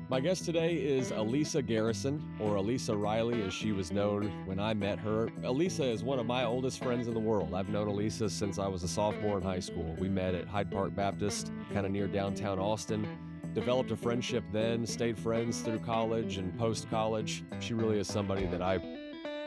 My guest today is Alyca Garrison, or Alyca Riley as she was known when I met her. Alyca is one of my oldest friends in the world. I've known Alyca since I was a sophomore in high school. We met at Hyde Park Baptist, kind of near downtown Austin. Developed a friendship then, stayed friends through college and post-college. She really is somebody that I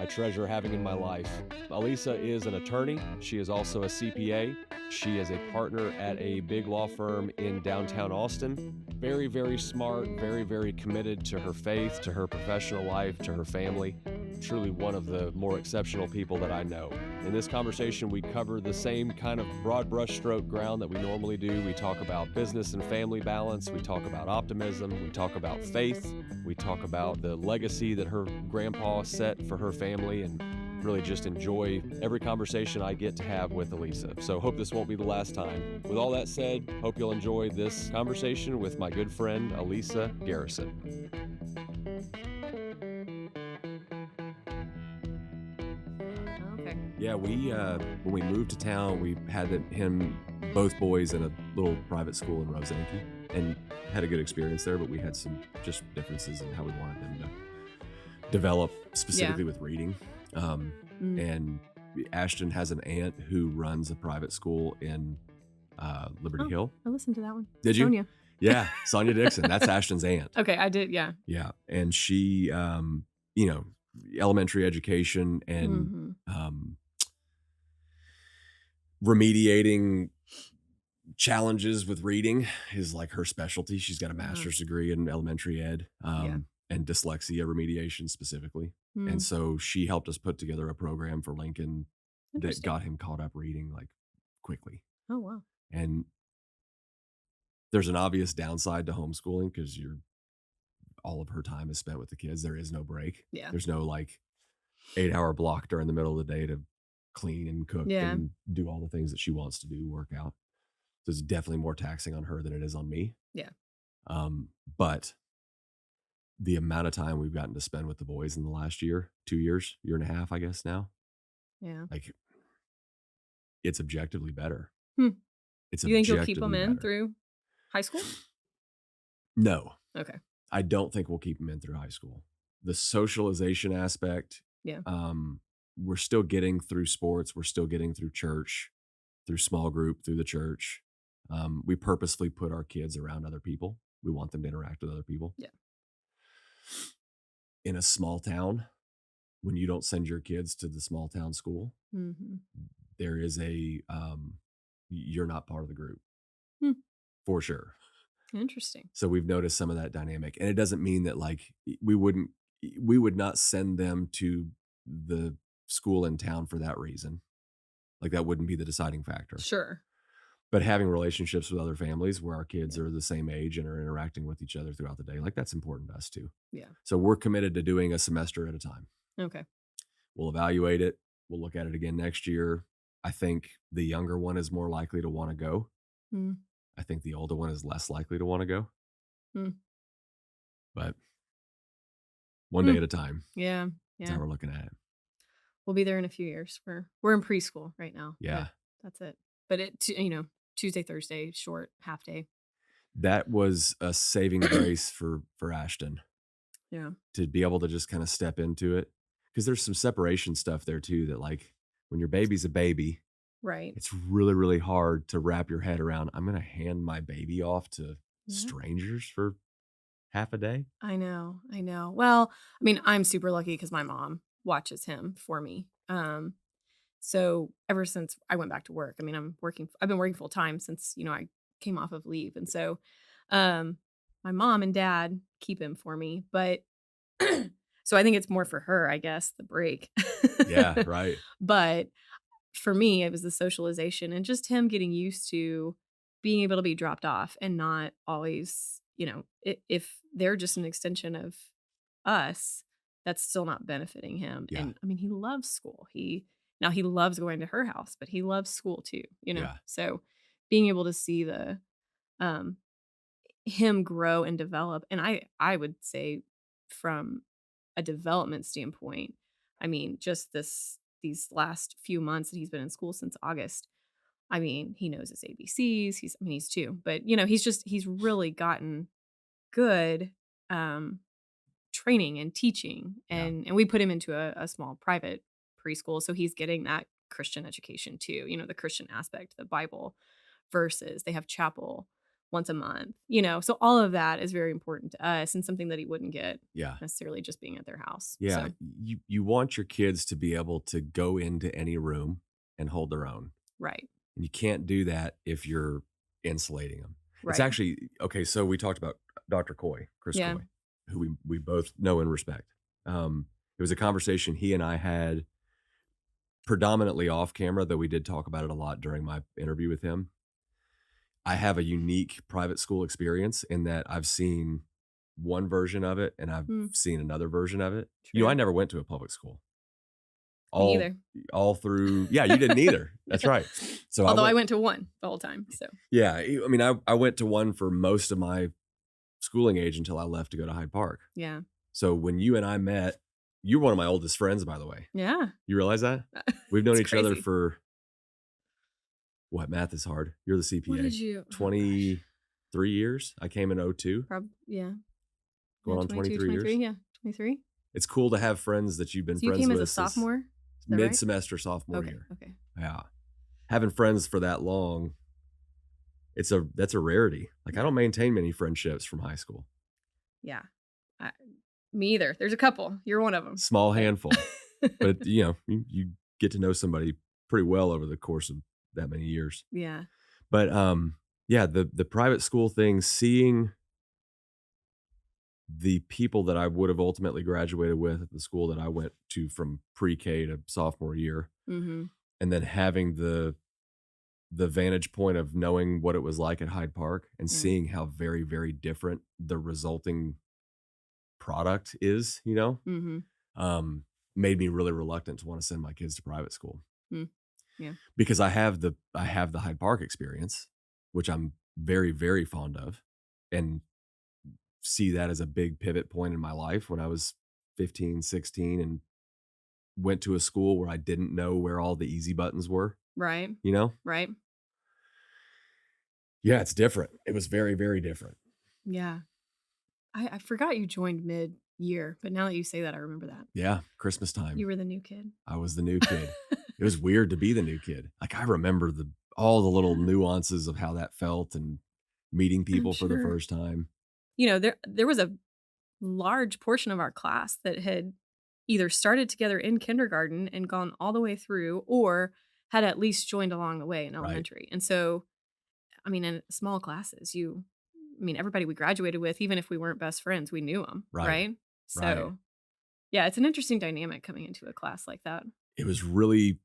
treasure having in my life. Alyca is an attorney. She is also a CPA. She is a partner at a big law firm in downtown Austin. Very, very smart, very, very committed to her faith, to her professional life, to her family. Truly one of the more exceptional people that I know. In this conversation, we cover the same kind of broad brushstroke ground that we normally do. We talk about business and family balance. We talk about optimism. We talk about faith. We talk about the legacy that her grandpa set for her family, and really just enjoy every conversation I get to have with Alyca. So hope this won't be the last time. With all that said, hope you'll enjoy this conversation with my good friend, Alyca Garrison. Okay. Yeah, when we moved to town, we had both boys in a little private school in Rosanke, and had a good experience there, but we had some just differences in how we wanted them to develop, specifically with reading. And Ashton has an aunt who runs a private school in Liberty Hill. I listened to that one. Did you? Sonia. Yeah, Sonia Dixon. That's Ashton's aunt. Okay, I did. Yeah. Yeah, and she, elementary education and remediating challenges with reading is like her specialty. She's got a master's degree in elementary ed and dyslexia remediation specifically. And so she helped us put together a program for Lincoln that got him caught up reading like quickly. Oh, wow. And there's an obvious downside to homeschooling because all of her time is spent with the kids. There is no break. Yeah. There's no like 8-hour block during the middle of the day to clean and cook and do all the things that she wants to do, work out. So it's definitely more taxing on her than it is on me. Yeah. But the amount of time we've gotten to spend with the boys in the last 2 years, year and a half, I guess now. Yeah. Like, it's objectively better. It's You think you'll keep objectively them in better. through high school? No. Okay. I don't think we'll keep them in through high school. The socialization aspect, we're still getting through sports. We're still getting through church, through small group, through the church. We purposefully put our kids around other people. We want them to interact with other people. Yeah. In a small town, when you don't send your kids to the small town school, there is you're not part of the group for sure. Interesting. So we've noticed some of that dynamic, and it doesn't mean that like we would not send them to the school in town for that reason. Like that wouldn't be the deciding factor. Sure. But having relationships with other families where our kids are the same age and are interacting with each other throughout the day, like that's important to us too. Yeah. So we're committed to doing a semester at a time. Okay. We'll evaluate it. We'll look at it again next year. I think the younger one is more likely to want to go. I think the older one is less likely to want to go. But one day at a time. Yeah. That's how we're looking at it. We'll be there in a few years. We're in preschool right now. Yeah. That's it. But Tuesday, Thursday, short, half day. That was a saving grace for Ashton. Yeah. To be able to just kind of step into it. Because there's some separation stuff there too that like when your baby's a baby, right, it's really, really hard to wrap your head around. I'm going to hand my baby off to strangers for half a day. I know. Well, I mean, I'm super lucky because my mom watches him for me. So ever since I went back to work, I mean, I've been working full time since, I came off of leave. And so, my mom and dad keep him for me, but so I think it's more for her, I guess, the break. Yeah. Right. But for me, it was the socialization and just him getting used to being able to be dropped off and not always, if they're just an extension of us, that's still not benefiting him. Yeah. And I mean, he loves school. He loves going to her house, but he loves school too, Yeah. So being able to see the him grow and develop. And I would say from a development standpoint, I mean, just these last few months that he's been in school since August, I mean, he knows his ABCs. He's 2, but he's really gotten good training and teaching, Yeah. and we put him into a small private preschool, so he's getting that Christian education too, the Christian aspect, the Bible verses. They have chapel once a month, so all of that is very important to us and something that he wouldn't get Yeah. necessarily just being at their house. Yeah. So, You want your kids to be able to go into any room and hold their own. right, And you can't do that if you're insulating them. It's right. actually okay, so we talked about Dr. Coy, Chris Yeah. Coy, who we both know and respect. It was a conversation he and I had predominantly off camera, though we did talk about it a lot during my interview with him. I have a unique private school experience in that I've seen one version of it and I've Mm, seen another version of it. I true. never went to a public school. Me All either. all through yeah, you didn't either. That's right. So I Although I went went to one the whole time. So, yeah, I mean, I went to one for most of my schooling age until I left to go to Hyde Park. yeah. So when you and I met, you're one of my oldest friends, by the way. Yeah. You realize that? We've known It's each other crazy. for what? Math is hard. You're the What did CPA. you oh gosh. 23 years. I came in '02, Yeah. going Yeah, on 22, 23 years. 23, yeah, 23. It's cool to have friends that you've been So you friends came as with a since sophomore? Is that right? mid-semester sophomore Okay, year. okay. Yeah. Having friends for that long, that's a rarity. Like I don't maintain many friendships from high school. Yeah. I Me either. There's a couple. You're one of them. Small handful. But you get to know somebody pretty well over the course of that many years. Yeah. But yeah, the private school thing, seeing the people that I would have ultimately graduated with at the school that I went to from pre-K to sophomore year, Mhm. and then having the vantage point of knowing what it was like at Hyde Park and Yeah. seeing how very, very different the resulting product is, Mhm. um, made me really reluctant to want to send my kids to private school. Mm. Yeah. Because I have the Hyde Park experience, which I'm very, very fond of, and see that as a big pivot point in my life when I was 15, 16 and went to a school where I didn't know where all the easy buttons were, Right. you know? Right. Yeah, it's different. It was very, very different. Yeah. I forgot you joined mid-year, but now that you say that, I remember that. Yeah, Christmas time. You were the new kid. I was the new kid. It was weird to be the new kid. Like I remember all the little Yeah. nuances of how that felt and meeting people for the sure. first time. There was a large portion of our class that had either started together in kindergarten and gone all the way through or had at least joined along the way in Right. elementary. And so, I mean, in small classes, everybody we graduated with, even if we weren't best friends, we knew them, Right. right? Right. So, yeah, it's an interesting dynamic coming into a class like that. It was really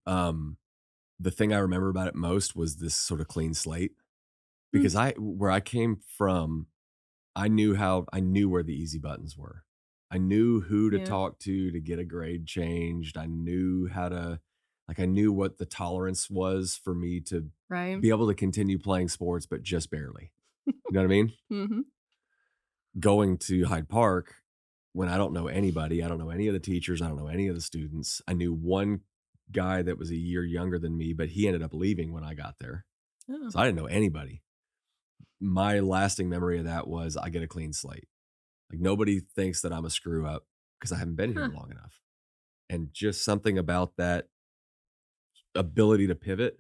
the thing I remember about it most was this sort of clean slate Mm. because where I came from, I knew where the easy buttons were. I knew who to Yeah. talk to get a grade changed. I knew I knew what the tolerance was for me to Right? be able to continue playing sports, but just barely. You know what I mean? Mhm. Going to Hyde Park when I don't know anybody, I don't know any of the teachers, I don't know any of the students. I knew one guy that was a year younger than me, but he ended up leaving when I got there. Oh. So I didn't know anybody. My lasting memory of that was I get a clean slate. Like nobody thinks that I'm a screw up because I haven't been here Huh. long enough. And just something about that ability to pivot.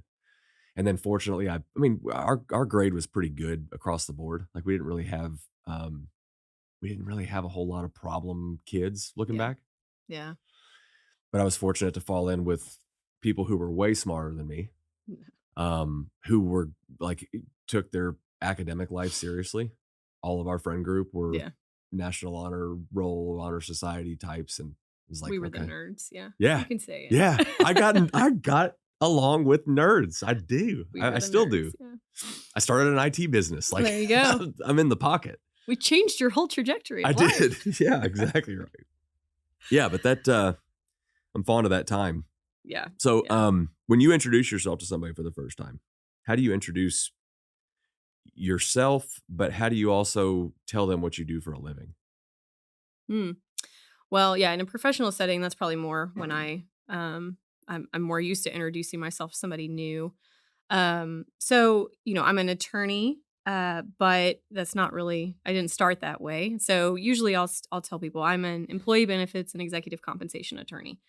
And then fortunately, I mean, our grade was pretty good across the board. Like we didn't really have a whole lot of problem kids looking Yeah. back. Yeah. But I was fortunate to fall in with people who were way smarter than me, who were like took their academic life seriously. All of our friend group were Yeah. National Honor Roll, Honor Society types, and it was like, We were the okay, nerds. Yeah. yeah, You can say it. yeah. I got along with nerds. I do. We were I the still nerds, do. Yeah. I started an IT business. Like There you go. I'm in the pocket. We changed your whole trajectory I of life. did. Yeah, exactly right. Yeah, but I'm fond of that time. Yeah. So, Yeah. when you introduce yourself to somebody for the first time, how do you introduce yourself, but how do you also tell them what you do for a living? Hmm. Well, yeah, in a professional setting, that's probably more when I'm more used to introducing myself to somebody new. So, I'm an attorney. But that's not really, I didn't start that way. So usually I'll tell people I'm an employee benefits and executive compensation attorney.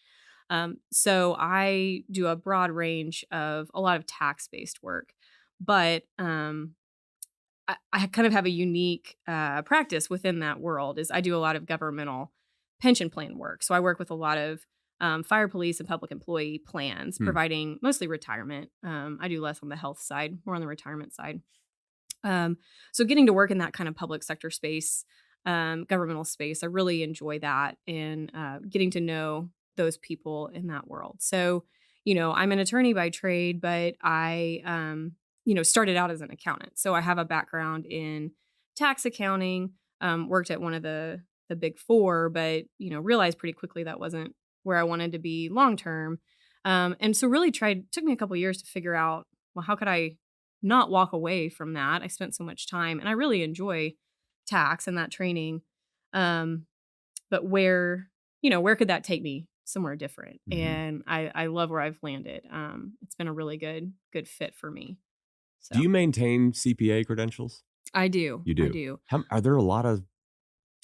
So I do a broad range of a lot of tax-based work, but I kind of have a unique practice within that world. Is I do a lot of governmental pension plan work. So I work with a lot of fire, police, and public employee plans, Hmm. providing mostly retirement. I do less on the health side, more on the retirement side. So getting to work in that kind of public sector space, governmental space, I really enjoy that, and getting to know those people in that world. So, I'm an attorney by trade, but I, started out as an accountant. So I have a background in tax accounting. Worked at one of the big four, but realized pretty quickly that wasn't where I wanted to be long term. And so really took me a couple years to figure out, well, how could I not walk away from that? I spent so much time and I really enjoy tax and that training. Um, but where could that take me somewhere different? Hmm. And I love where I've landed. It's been a really good fit for me. Do So you maintain CPA credentials? I do. You I do. do. Are there a lot of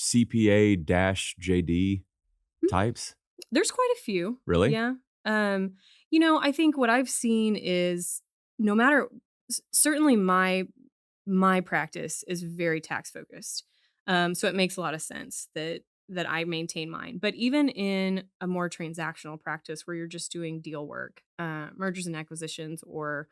CPA dash JD types? There's quite a few. Really? Yeah. I think what I've seen is no matter certainly my practice is very tax focused. So it makes a lot of sense that I maintain mine. But even in a more transactional practice where you're just doing deal work, mergers and acquisitions or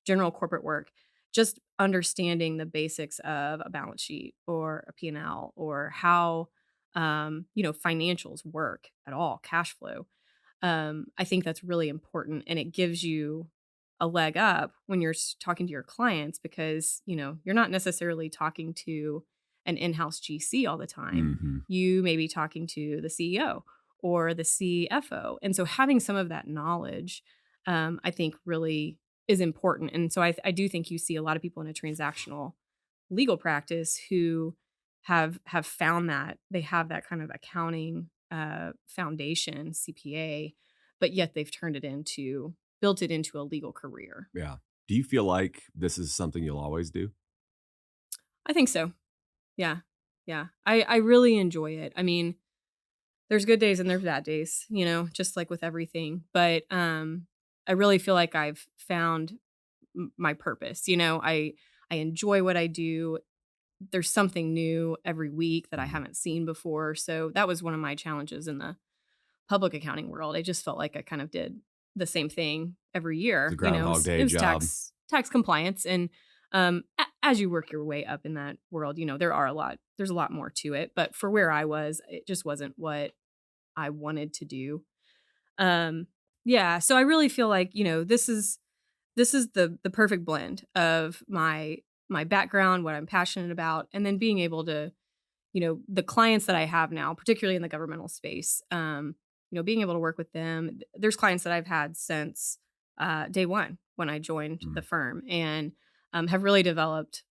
general corporate work, just understanding the basics of a balance sheet or a P&L or how financials work at all, cash flow. I think that's really important, and it gives you a leg up when you're talking to your clients because you're not necessarily talking to an in-house GC all the time. Mhm. You may be talking to the CEO or the CFO, and so having some of that knowledge, I think, really is important. And so I do think you see a lot of people in a transactional legal practice who have found that they have that kind of accounting foundation, CPA, but yet they've built it into a legal career. Yeah. Do you feel like this is something you'll always do? I think so. Yeah. Yeah. I really enjoy it. I mean, there's good days and there's bad days, just like with everything. But I really feel like I've found my purpose. I enjoy what I do. There's something new every week that I Mhm. haven't seen before. So that was one of my challenges in the public accounting world. I just felt like I kind of did the same thing every It's a year. Groundhog It Day was job. tax compliance, and as you work your way up in that world, there's a lot more to it. But for where I was, it just wasn't what I wanted to do. Um, yeah, so I really feel like this is the perfect blend of my background, what I'm passionate about, and then being able to the clients that I have now, particularly in the governmental space, being able to work with them. There's clients that I've had since day one when I joined the Mm. firm, and have really developed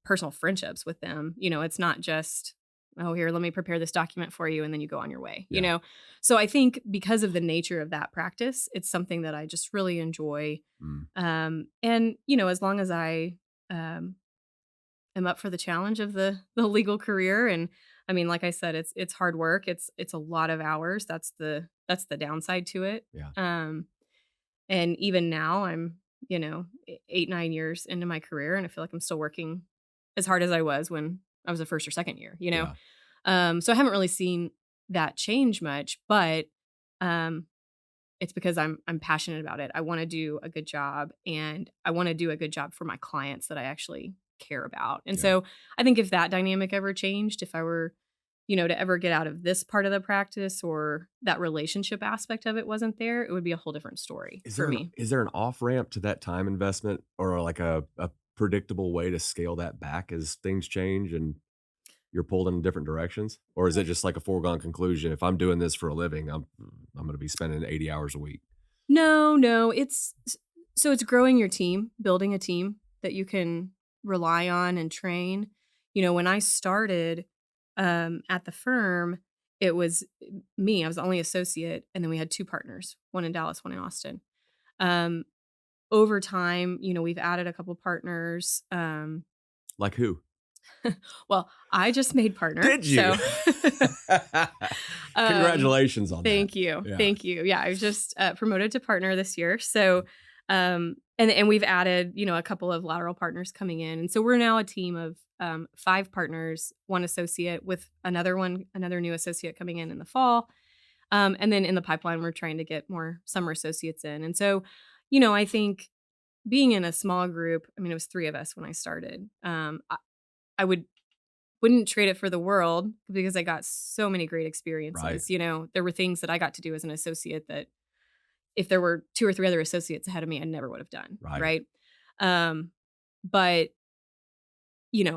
personal friendships with them. It's not just, oh, here, let me prepare this document for you, and then you go on your way. Yeah. So I think because of the nature of that practice, it's something that I just really enjoy. Mm. And as long as I um, am up for the challenge of the legal career. And I mean, like I said, it's hard work. It's a lot of hours. That's the downside to it. Yeah. And even now I'm, 8, 9 years into my career, and I feel like I'm still working as hard as I was when I was a first or second year. Yeah. So I haven't really seen that change much, but um it's because I'm passionate about it. I wanna do a good job, and I wanna do a good job for my clients that I actually care about. And Yeah. so, I think if that dynamic ever changed, if I were, to ever get out of this part of the practice, or that relationship aspect of it wasn't there, it would be a whole different story Is for there an me. is there an off ramp to that time investment or like a predictable way to scale that back as things change and you're pulled in different directions? Or is it just like a foregone conclusion? If I'm doing this for a living, I'm going to be spending 80 hours a week. No, no, so it's growing your team, building a team that you can rely on and train. When I started at the firm, it was me. I was the only associate, and then we had two partners, one in Dallas, one in Austin. Um, Over time, we've added a couple partners. Like who? Well, I just made partner, Did you? so um, Congratulations on that. thank you, Yeah. thank you. Yeah, I was just promoted to partner this year, so and we've added, a couple of lateral partners coming in, and so we're now a team of 5 partners, 1 associate with another new associate coming in the fall, and then in the pipeline, we're trying to get more summer associates in, and so, I think being in a small group, I mean, it was 3 of us when I started. I wouldn't trade it for the world because I got so many great Right. experiences. There were things that I got to do as an associate that if there were 2 or 3 other associates ahead of me, I never would have done, Right. right? Um, but,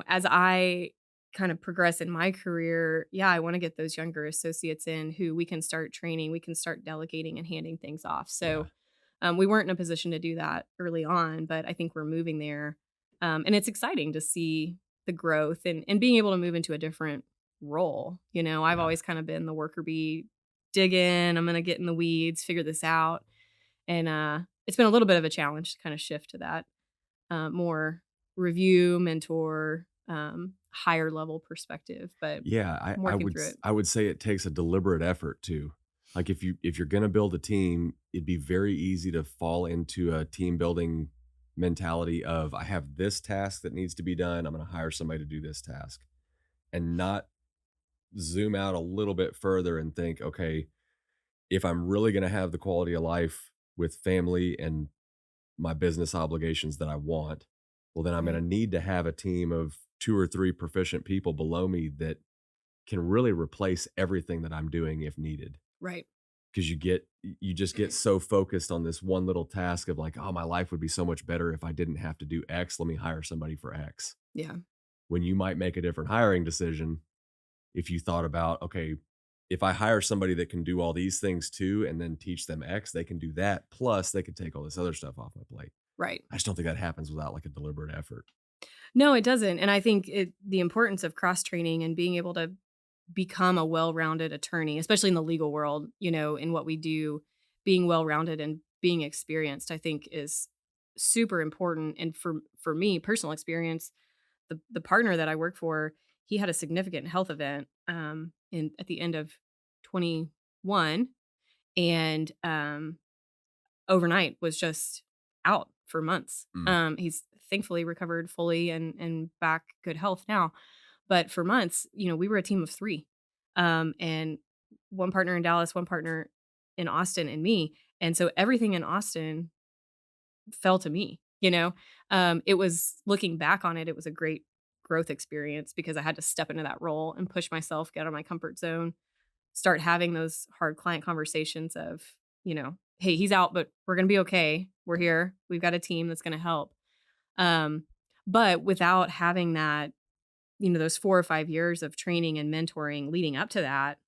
as I kind of progress in my career, yeah, I wanna get those younger associates in who we can start training, we can start delegating and handing things off. Yeah. So, we weren't in a position to do that early on, but I think we're moving there. And it's exciting to see the growth and being able to move into a different role. I've Yeah. always kind of been the worker bee, dig in, I'm gonna get in the weeds, figure this out. And it's been a little bit of a challenge to kind of shift to that more review, mentor, higher level perspective, but Yeah, I'm working through it. I would say it takes a deliberate effort too. Like if you're gonna build a team, it'd be very easy to fall into a team building mentality of I have this task that needs to be done. I'm gonna hire somebody to do this task and not zoom out a little bit further and think, okay, if I'm really gonna have the quality of life with family and my business obligations that I want, well, then I'm Right. gonna need to have a team of 2 or 3 proficient people below me that can really replace everything that I'm doing if needed. Right. Because you just get so focused on this one little task of like, "Oh, my life would be so much better if I didn't have to do X. Let me hire somebody for X." Yeah. When you might make a different hiring decision if you thought about, "Okay, if I hire somebody that can do all these things too and then teach them X, they can do that, plus they can take all this other stuff off my plate." Right. I just don't think that happens without, like, a deliberate effort. No, it doesn't. And I think the importance of cross training and being able to become a well-rounded attorney, especially in the legal world, in what we do, being well-rounded and being experienced, I think is super important. And for me, personal experience, the partner that I work for, he had a significant health event in at the end of 21 and overnight was just out for months. Mm, He's thankfully recovered fully and back good health now. But for months, we were a team of 3. And 1 partner in Dallas, 1 partner in Austin, and me. And so everything in Austin fell to me. It was looking back on it, it was a great growth experience because I had to step into that role and push myself, get out of my comfort zone, start having those hard client conversations of, "Hey, he's out, but we're gonna be okay. We're here. We've got a team that's gonna help." Um, but without having that, those 4 or 5 years of training and mentoring leading up to that,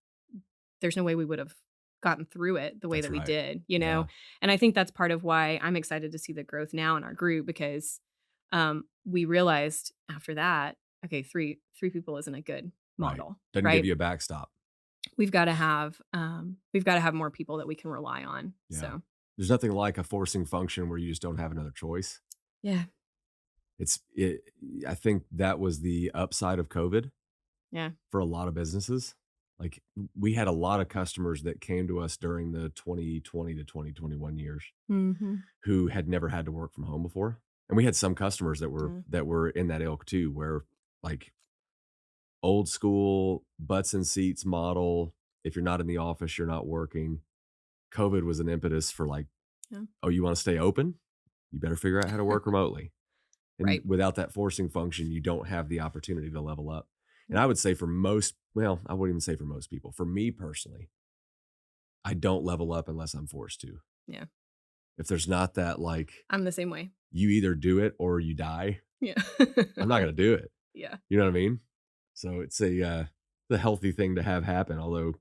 there's no way we would have gotten through it the way that's that we right. did. Yeah, And I think that's part of why I'm excited to see the growth now in our group because, we realized after that, okay, three people isn't a good right. model, Doesn't give right? you a backstop. We've gotta have more people that we can rely on, Yeah. so There's nothing like a forcing function where you just don't have another choice. yeah, It's it I think that was the upside of COVID yeah, for a lot of businesses. Like, we had a lot of customers that came to us during the 2020 to 2021 years mhm, who had never had to work from home before, and we had some customers yeah, that were in that ilk too, where, like, old school butts and seats model, if you're not in the office, you're not working. COVID was an impetus for, like, yeah, "Oh, you wanna stay open? You better figure out how to work remotely." And right, without that forcing function, you don't have the opportunity to level up. And yep, I would say for most, well, I wouldn't even say for most people. For me personally, I don't level up unless I'm forced to. yeah, If there's not that, like, I'm the same way, you either do it or you die, yeah, I'm not gonna do it. yeah, You know what I mean? So it's the healthy thing to have happen, although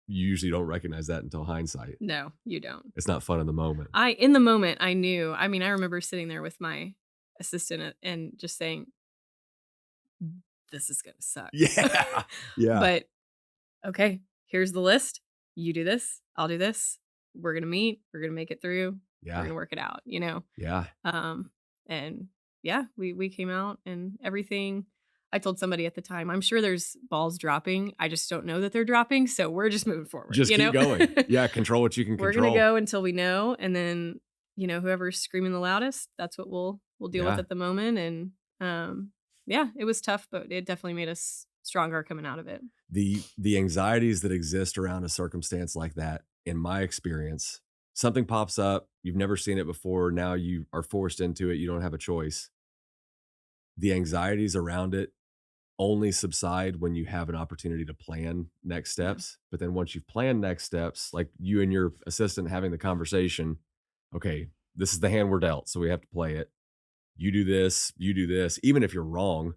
you usually don't recognize that until hindsight. no, you don't. It's not fun in the moment. In the moment, I knew, I mean, I remember sitting there with my assistant and just saying, "This is gonna suck." Yeah. Yeah. But, "Okay, here's the list. You do this, I'll do this. We're gonna meet, we're gonna make it through, we're Yeah. gonna work it out," you know? Yeah. Um, and yeah, we came out and everything. I told somebody at the time, I'm sure there's balls dropping. I just don't know that they're dropping. So we're just moving forward, Just keep going. Yeah, control what you can We're gonna control. go until we know, and then, whoever's screaming the loudest, that's what we'll deal with Yeah. at the moment. And yeah, it was tough, but it definitely made us stronger coming out of it. The anxieties that exist around a circumstance like that, in my experience, something pops up, you've never seen it before, now you are forced into it, you don't have a choice. The anxieties around it only subside when you have an opportunity to plan next Yeah. steps. But then once you've planned next steps, like you and your assistant having the conversation, okay, this is the hand we're dealt, so we have to play it. You do this. Even if you're wrong,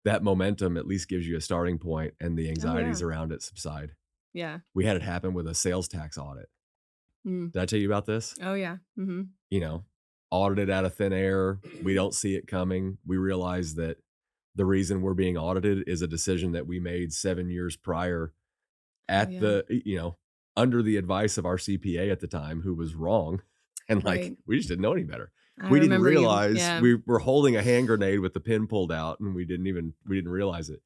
that momentum at least gives you a starting point and the Oh yeah. anxieties around it subside. Yeah. We had it happen with a sales tax audit. Mm. Did I tell you about this? Oh yeah. Hmm. You know, audited out of thin air. We don't see it coming. We realize that the reason we're being audited is a decision that we made 7 years prior Oh at yeah. the, under the advice of our CPA at the time, who was wrong. And like, Right. we just didn't know any better. I We didn't remember you. realize Yeah. we were holding a hand grenade with the pin pulled out and we didn't realize it.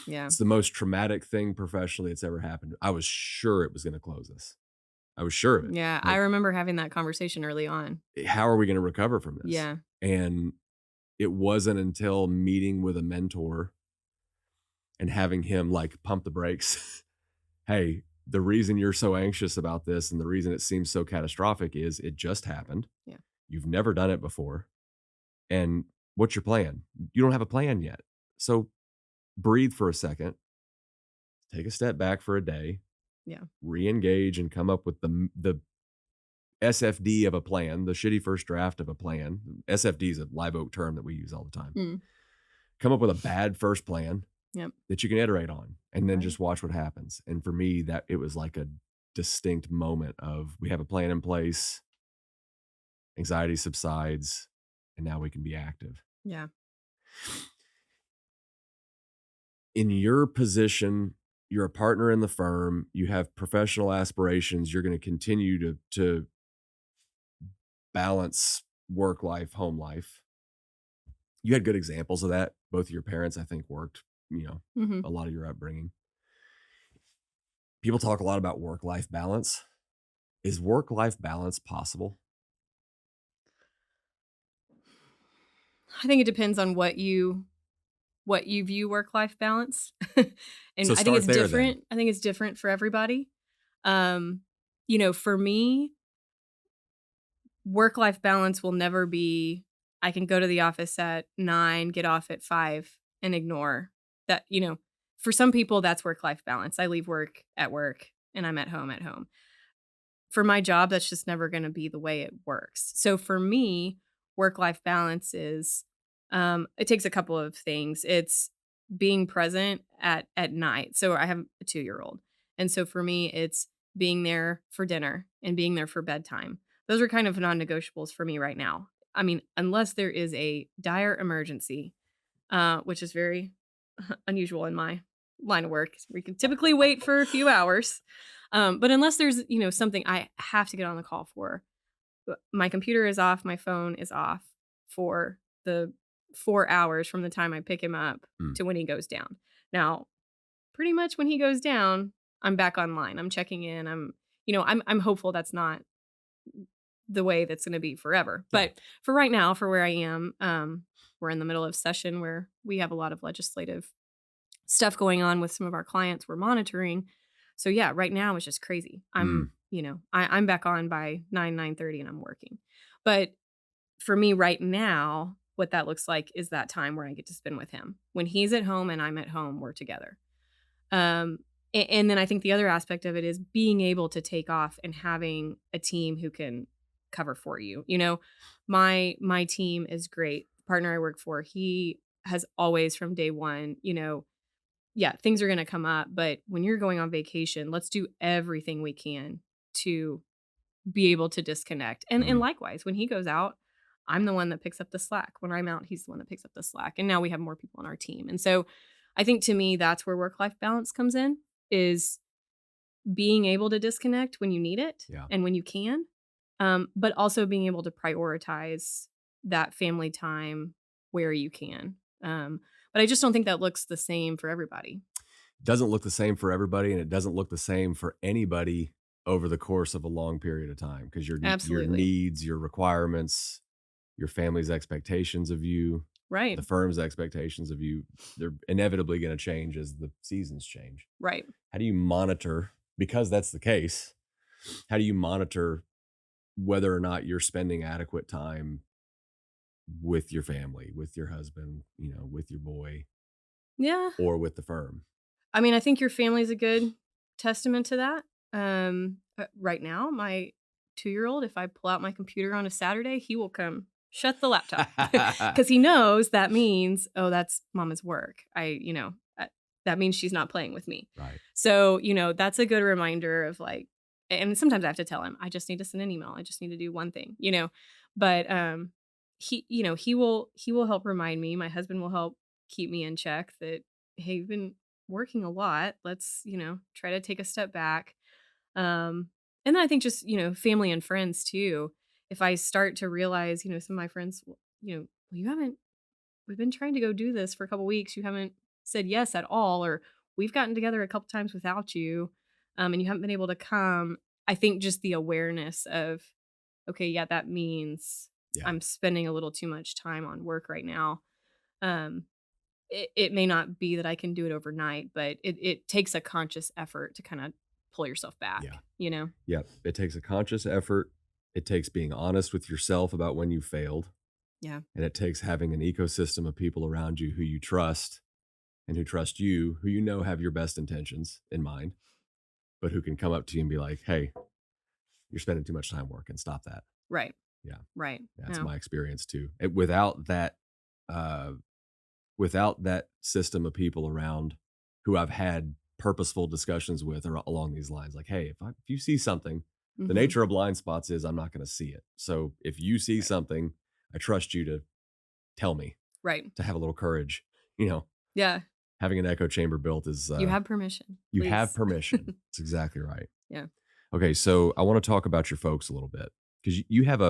Yeah. It's the most traumatic thing professionally that's ever happened. I was sure it was going to close us. I was sure of it. Yeah. I Like, remember having that conversation early on. how are we going to recover from this? Yeah. And it wasn't until meeting with a mentor and having him like pump the brakes. Hey, the reason you're so anxious about this and the reason it seems so catastrophic is it just happened. Yeah. You've never done it before. And what's your plan? You don't have a plan yet. So breathe for a second, take a step back for a day, Yeah. re-engage and come up with the SFD of a plan, the shitty first draft of a plan. SFD is a live oak term that we use all the time. Mm. Come up with a bad first plan Yep. that you can iterate on and then Right. just watch what happens. And for me, that it was like a distinct moment of we have a plan in place, anxiety subsides, and now we can be active. Yeah. In your position, you're a partner in the firm, you have professional aspirations, you're going to continue to balance work life, home life. You had good examples of that. Both of your parents, I think, worked, Hmm. a lot of your upbringing. People talk a lot about work life balance. Is work life balance possible? I think it depends on what you view work life balance, and So I think start it's there then. different. I think it's different for everybody. Um, for me, work life balance will never be I can go to the office at 9, get off at 5 and ignore that, for some people that's work life balance. I leave work at work and I'm at home at home. For my job, that's just never going to be the way it works. So for me, work life balance is it takes a couple of things. It's being present at night. So I have a 2-year-old. And so for me, it's being there for dinner and being there for bedtime. Those are kind of non-negotiables for me right now. I mean, unless there is a dire emergency, which is very unusual in my line of work. We can typically wait for a few hours. But unless there's, something I have to get on the call for, my computer is off, my phone is off for the 4 hours from the time I pick him up Mm. to when he goes down. Now, pretty much when he goes down, I'm back online. I'm checking in. I'm hopeful that's not the way that's going to be forever. Yeah. But for right now, for where I am, we're in the middle of session where we have a lot of legislative stuff going on with some of our clients we're monitoring. So yeah, right now it's just crazy. Mm. I'm back on by 9:30 and I'm working. But for me right now, what that looks like is that time where I get to spend with him. When he's at home and I'm at home, we're together. Um and then I think the other aspect of it is being able to take off and having a team who can cover for you. My team is great. The partner I work for, he has always from day one, yeah, things are going to come up, but when you're going on vacation, let's do everything we can to be able to disconnect. And Mm. likewise, when he goes out, I'm the one that picks up the slack. When I'm out, he's the one that picks up the slack. And now we have more people on our team. And so I think to me that's where work-life balance comes in, is being able to disconnect when you need it Yeah. and when you can. But also being able to prioritize that family time where you can. But I just don't think that looks the same for everybody. Doesn't look the same for everybody, and it doesn't look the same for anybody over the course of a long period of time because your Absolutely. needs, your requirements, your family's expectations of you, Right. the firm's expectations of you, they're inevitably gonna change as the seasons change. Right. How do you monitor because that's the case, how do you monitor whether or not you're spending adequate time with your family, with your husband, with your boy, Yeah. or with the firm? I mean, I think your family's a good testament to that. Right now, my 2-year-old, if I pull out my computer on a Saturday, he will come shut the laptop because he knows that means, oh, that's mama's work. That means she's not playing with me. Right. So, that's a good reminder of like, and sometimes I have to tell him, I just need to send an email. I just need to do one thing. But he will help remind me. My husband will help keep me in check that, hey, you've been working a lot. Let's, try to take a step back. And then I think just, family and friends too. If I start to realize, some of my friends, well, you haven't, we've been trying to go do this for a couple weeks. You haven't said yes at all, or we've gotten together a couple times without you, and you haven't been able to come. I think just the awareness of, okay, yeah, that means Yeah. I'm spending a little too much time on work right now. Um, it may not be that I can do it overnight, but it takes a conscious effort to kinda pull yourself Yeah. back. Yeah. It takes a conscious effort. It takes being honest with yourself about when you failed. Yeah. And it takes having an ecosystem of people around you who you trust and who trust you, who have your best intentions in mind, but who can come up to you and be like, hey, you're spending too much time working. Stop that. Right. Yeah. Right. That's No. my experience too. Uh, without that system of people around who I've had purposeful discussions with or along these lines, like, hey, if you see something, the Mhm. nature of blind spots is I'm not going to see it. So if you see Right. something, I trust you to tell me, Right. to have a little courage. You know, Yeah. having an echo chamber built is You have permission. you have Please. permission. It's exactly right. Yeah. Okay, so I want to talk about your folks a little bit because you have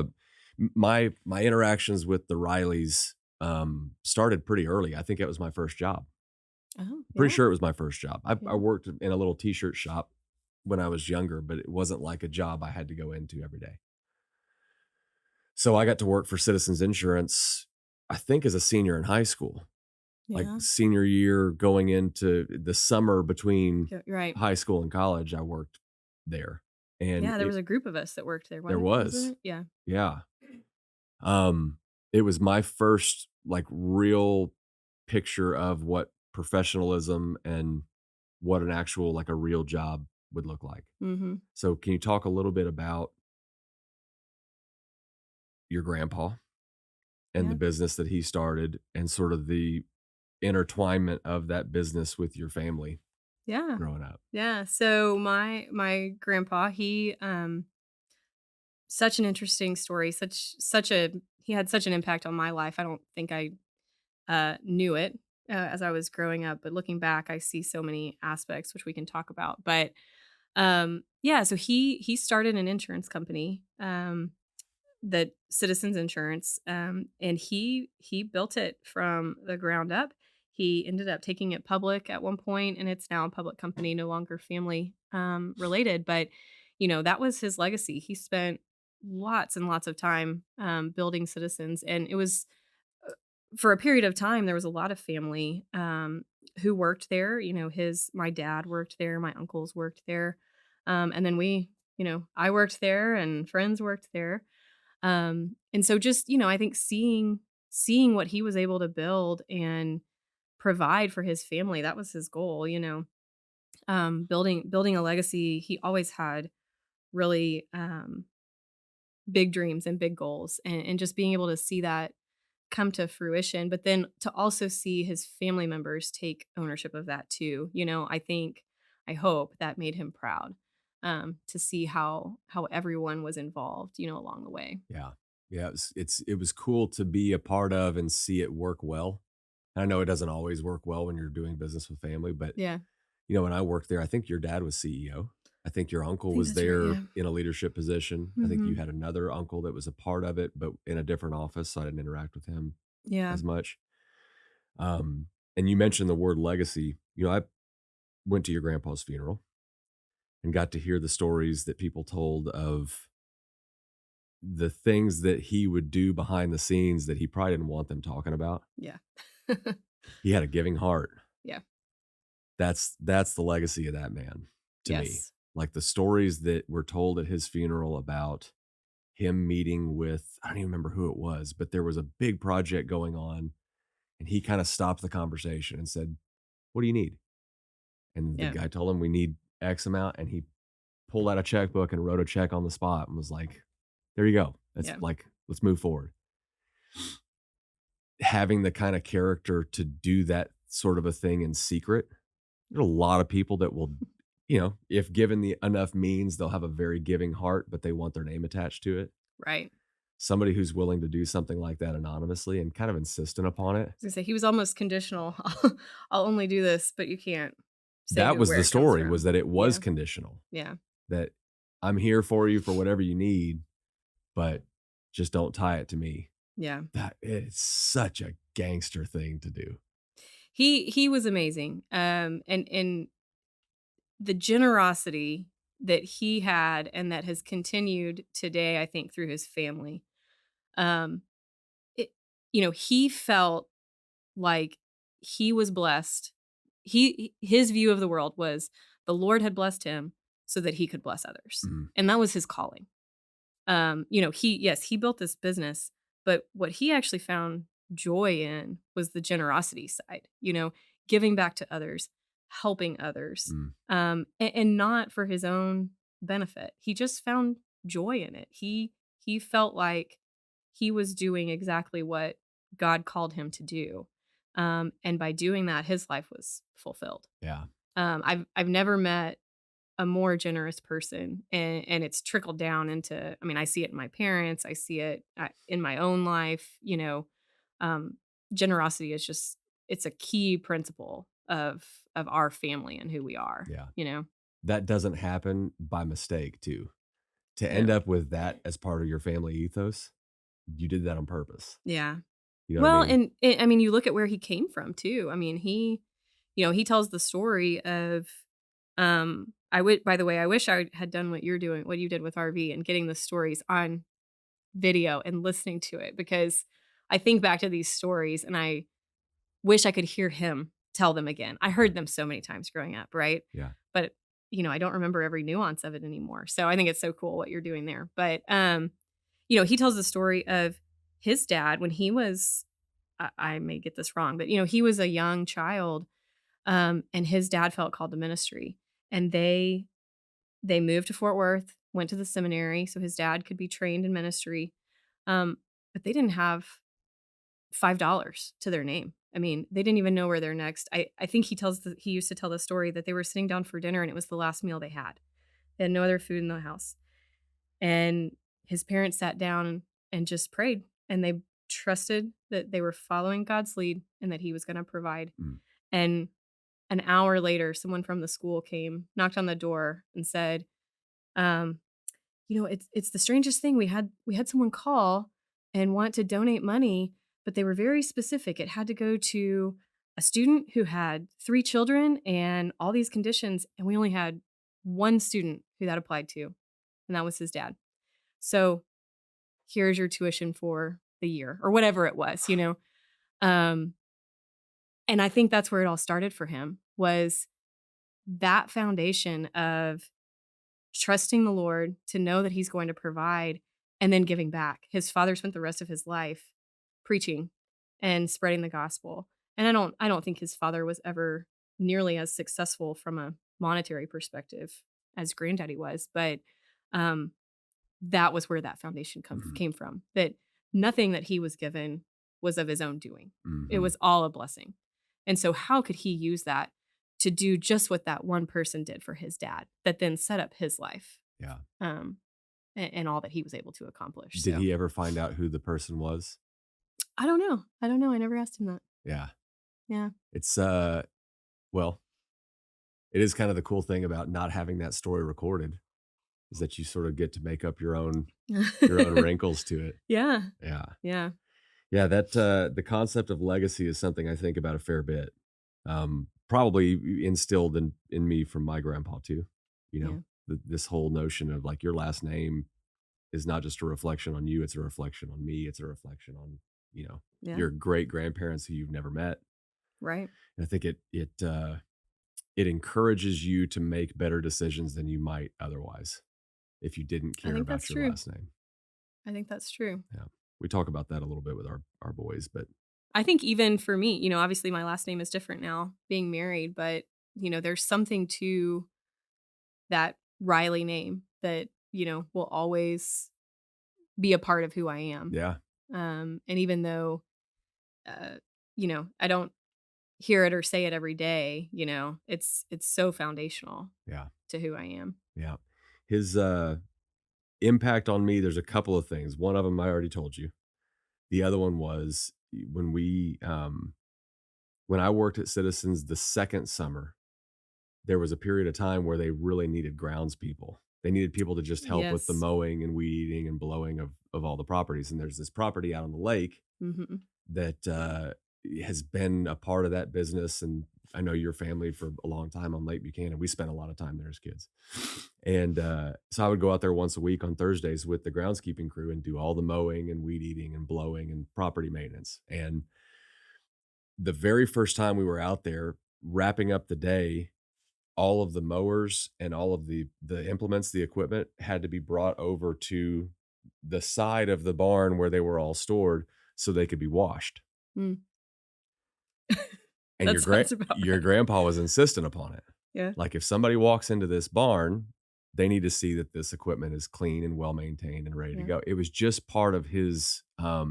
my interactions with the Rileys started pretty early. I think it was my first job. Oh, Pretty yeah? sure it was my first job. I Yeah. worked in a little t-shirt shop when I was younger, but it wasn't like a job I had to go into every day. So I got to work for Citizens Insurance, I think as a senior in high school, like Yeah. senior year going into the summer between Right. high school and college, I worked there. And Yeah, there was a group of us that worked there, there wasn't was, it? Yeah. yeah. Um, it was my first like real picture of what professionalism and what an actual like a real job would look like. Mhm. So can you talk a little bit about your grandpa and the Yeah. business that he started and sort of the intertwinement of that business with your family Yeah. growing up? Yeah. So my grandpa, such an interesting story, such a he had such an impact on my life. I don't think I knew it as I was growing up, but looking back, I see so many aspects which we can talk about. But yeah, so he started an insurance company, the Citizens Insurance, and he built it from the ground up. He ended up taking it public at one point, and it's now a public company, no longer family related. But that was his legacy. He spent lots and lots of time building Citizens, and it was for a period of time, there was a lot of family, who worked there. My dad worked there, my uncles worked there, and then I worked there, and friends worked there. And so just, I think seeing what he was able to build and provide for his family, that was his goal. Building a legacy. He always had really big dreams and big goals, and just being able to see that come to fruition, but then to also see his family members take ownership of that too. I hope that made him proud, to see how everyone was involved, along the way. Yeah. Yeah, it was cool to be a part of and see it work well. I know it doesn't always work well when you're doing business with family, but Yeah, when I worked there, I think your dad was CEO. I think your I uncle think was that's right. there Yeah. in a leadership position. I think you Hmm. had another uncle that was a part of it, but in a different office, so I didn't interact with him. Yeah. as much. And you mentioned the word legacy. I went to your grandpa's funeral and got to hear the stories that people told of the things that he would do behind the scenes that he probably didn't want them talking about. Yeah. He had a giving heart. Yeah. That's the legacy of that man to me. Yes. Like the stories that were told at his funeral about him meeting with, I don't even remember who it was, but there was a big project going on and he kind of stopped the conversation and said, "What do you need?" And the Yeah. guy told him, "We need X amount." And he pulled out a checkbook and wrote a check on the spot and was like, "There you go. That's Yeah. like, let's move forward." Having the kind of character to do that sort of a thing in secret. There are a lot of people that will, if given the enough means, they'll have a very giving heart, but they want their name attached to it. Right. Somebody who's willing to do something like that anonymously and kind of insistent upon it. I was gonna say he was almost conditional. I'll only do this, but you can't say That was where the it comes story, was from. that it was Yeah. conditional, Yeah. that I'm here for you for whatever you need, but just don't tie it to me. Yeah. That is such a gangster thing to do. He was amazing. And the generosity that he had and that has continued today, I think, through his family. Um, it, he felt like he was blessed. His view of the world was the Lord had blessed him so that he could bless others. Mhm. And that was his calling. He built this business, but what he actually found joy in was the generosity side, giving back to others, helping others, Mm. and not for his own benefit. He just found joy in it. He felt like he was doing exactly what God called him to do. And by doing that, his life was fulfilled. Yeah. I've never met a more generous person, and it's trickled down into, I mean, I see it in my parents, I see it in my own life. Um, Generosity is just, it's a key principle of our family and who we are. Yeah. You know, That doesn't happen by mistake too. To end no, up with that as part of your family ethos, you did that on purpose. yeah. You know what I Well, mean? and I mean, you look at where he came from too. I mean, he tells the story of, I would, by the way, I wish I had done what you're doing, what you did with RV, and getting the stories on video and listening to it, because I think back to these stories and I wish I could hear him tell them again. I heard them so many times growing up, right? Yeah. But I don't remember every nuance of it anymore. So I think it's so cool what you're doing there. But he tells the story of his dad when he was, I may get this wrong, but he was a young child, and his dad felt called to ministry, and they moved to Fort Worth, went to the seminary so his dad could be trained in ministry. But they didn't have $5 to their name. I mean, they didn't even know where their next. I think he used to tell the story that they were sitting down for dinner and it was the last meal they had. They had no other food in the house. And his parents sat down and just prayed, and they trusted that they were following God's lead and that he was going to provide. Mm. And an hour later, someone from the school came, knocked on the door and said, um, it's the strangest thing. We had someone call and want to donate money, but they were very specific. It had to go to a student who had 3 children and all these conditions, and we only had one student who that applied to, and that was his dad. So here's your tuition for the year or whatever it was. Um, and I think that's where it all started for him, was that foundation of trusting the Lord to know that he's going to provide, and then giving back. His father spent the rest of his life preaching and spreading the gospel. And I don't think his father was ever nearly as successful from a monetary perspective as granddaddy was, but um that was where that foundation Mhm. came from. That nothing that he was given was of his own doing. It Mhm. was all a blessing. And so how could he use that to do just what that one person did for his dad, that then set up his life, Yeah. um, and all that he was able to accomplish? Did So he ever find out who the person was? I don't know. I don't know. I never asked him that. Yeah. Yeah. It's well, it is kind of the cool thing about not having that story recorded is that you sort of get to make up your own wrinkles to it. Yeah. Yeah. Yeah. Yeah, that the concept of legacy is something I think about a fair bit. Probably instilled in me from my grandpa too. You Yeah. know, this whole notion of like your last name is not just a reflection on you; it's a reflection on me. It's a reflection on Yeah. your great grandparents who you've never met. Right. And I think it encourages you to make better decisions than you might otherwise if you didn't I care think that's about your true. last name. I think that's true. Yeah, we talk about that a little bit with our boys, but I think even for me, obviously my last name is different now being married, but there's something to that Riley name that, will always be a part of who I am. yeah, And even though, I don't hear it or say it every day, it's so foundational yeah, to who I am. yeah. His impact on me, there's a couple of things. One of them I already told you. The other one was when I worked at Citizens the second summer, there was a period of time where they really needed grounds people. They needed people to just help with the Yes. mowing and weed eating and blowing of all the properties. And there's this property out on the lake Mhm. that has been a part of that business. And I know your family for a long time on Lake Buchanan. We spent a lot of time there as kids. And so I would go out there once a week on Thursdays with the groundskeeping crew and do all the mowing and weed eating and blowing and property maintenance. And the very first time we were out there wrapping up the day, all of the mowers and all of the implements, the equipment had to be brought over to the side of the barn where they were all stored so they could be washed. Mm. And That sounds about your right. grandpa was insistent upon it. Yeah. Like, if somebody walks into this barn, they need to see that this equipment is clean and well maintained and ready to Yeah. go. It was just part of his, I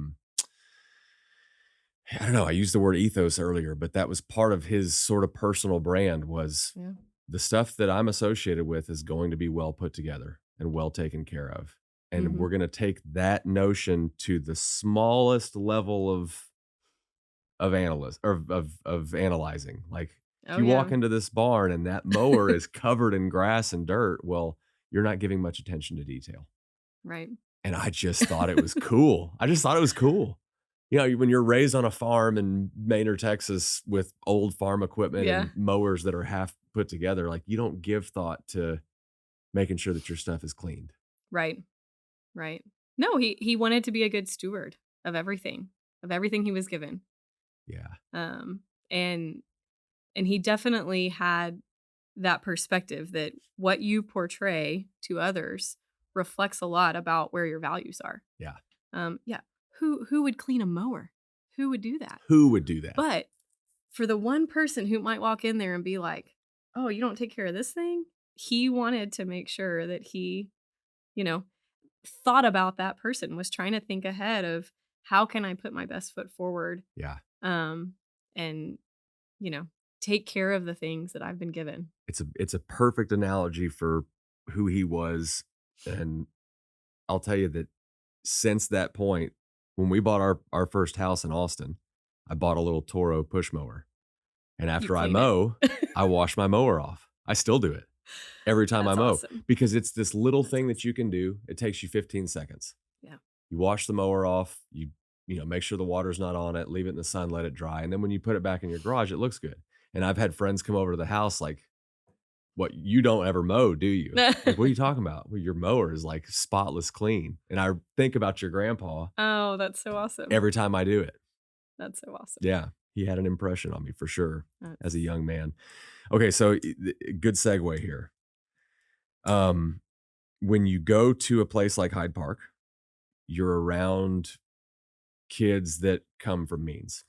don't know, I used the word ethos earlier, but that was part of his sort of personal brand was Yeah. the stuff that I'm associated with is going to be well put together and well taken care of. And Mhm. we're gonna take that notion to the smallest level of analyst or of analyzing. Like, if Oh, you walk yeah. into this barn and that mower is covered in grass and dirt, well, you're not giving much attention to detail. Right. And I just thought it was cool. I just thought it was cool. When you're raised on a farm in Maine or Texas with old farm equipment Yeah. and mowers that are half put together, like, you don't give thought to making sure that your stuff is cleaned. Right. Right. No, he wanted to be a good steward of everything he was given. Yeah. Um, and he definitely had that perspective that what you portray to others reflects a lot about where your values are. Yeah. Yeah. Who would clean a mower? Who would do that? Who would do that? But for the one person who might walk in there and be like, "Oh, you don't take care of this thing?" He wanted to make sure that he, you know, thought about that person, was trying to think ahead of how can I put my best foot forward, Yeah. um, and, you know, take care of the things that I've been given. It's a perfect analogy for who he was, and I'll tell you that since that point, when we bought our first house in Austin, I bought a little Toro push mower, and You after I clean it. mow, I wash my mower off. I still do it every time I That's mow awesome. because it's this little That's thing that you awesome. can do. It takes you 15 seconds. Yeah. You wash the mower off, make sure the water's not on it, leave it in the sun, let it dry, and then when you put it back in your garage, it looks good. And I've had friends come over to the house like, "What, you don't ever mow, do you?" Like, "What are you talking about?" "Well, your mower is, like, spotless clean." And I think about your grandpa Oh, that's so awesome. every time I do it. That's so awesome. Yeah, he had an impression on me for sure as a That's young man. Okay, so good segue here. Um, when you go to a place like Hyde Park, you're around kids that come from means.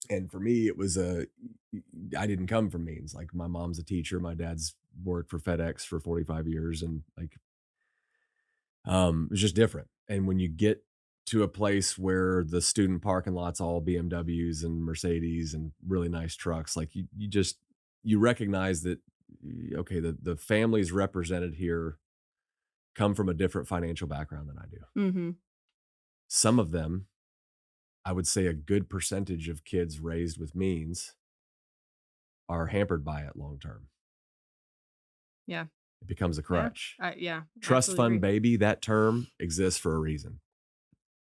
And for me, it was I didn't come from means. Like, my mom's a teacher, my dad's worked for FedEx for 45 years, and like, it was just different. And when you get to a place where the student parking lot's all BMWs and Mercedes and really nice trucks, like, you recognize that okay, the families represented here come from a different financial background than I do. Mhm. Some of them, I would say a good percentage of kids raised with means are hampered by it long term. Yeah. It becomes a Yeah. crutch. I Trust absolutely fund agree. baby, that term exists for a reason.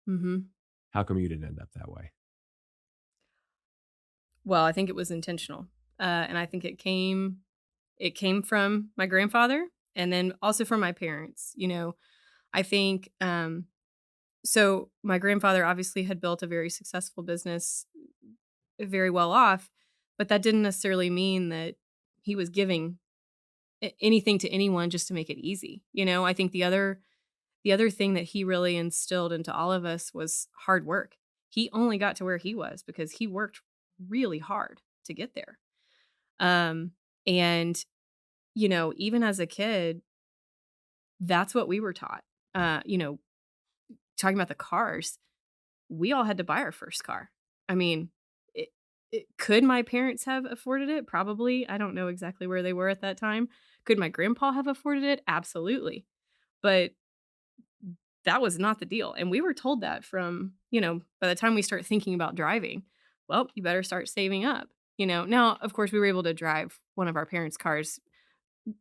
Mhm. How come you didn't end up that way? Well, I think it was intentional. And I think it came from my grandfather and then also from my parents. I think so my grandfather obviously had built a very successful business, very well off, but that didn't necessarily mean that he was giving anything to anyone just to make it easy. I think the other thing that he really instilled into all of us was hard work. He only got to where he was because he worked really hard to get there. Um, and even as a kid, that's what we were taught. Talking about the cars, we all had to buy our first car. I mean, could my parents have afforded it? Probably. I don't know exactly where they were at that time. Could my grandpa have afforded it? Absolutely. But that was not the deal. And we were told that from, by the time we start thinking about driving, well, you better start saving up. Now, of course, we were able to drive one of our parents' cars,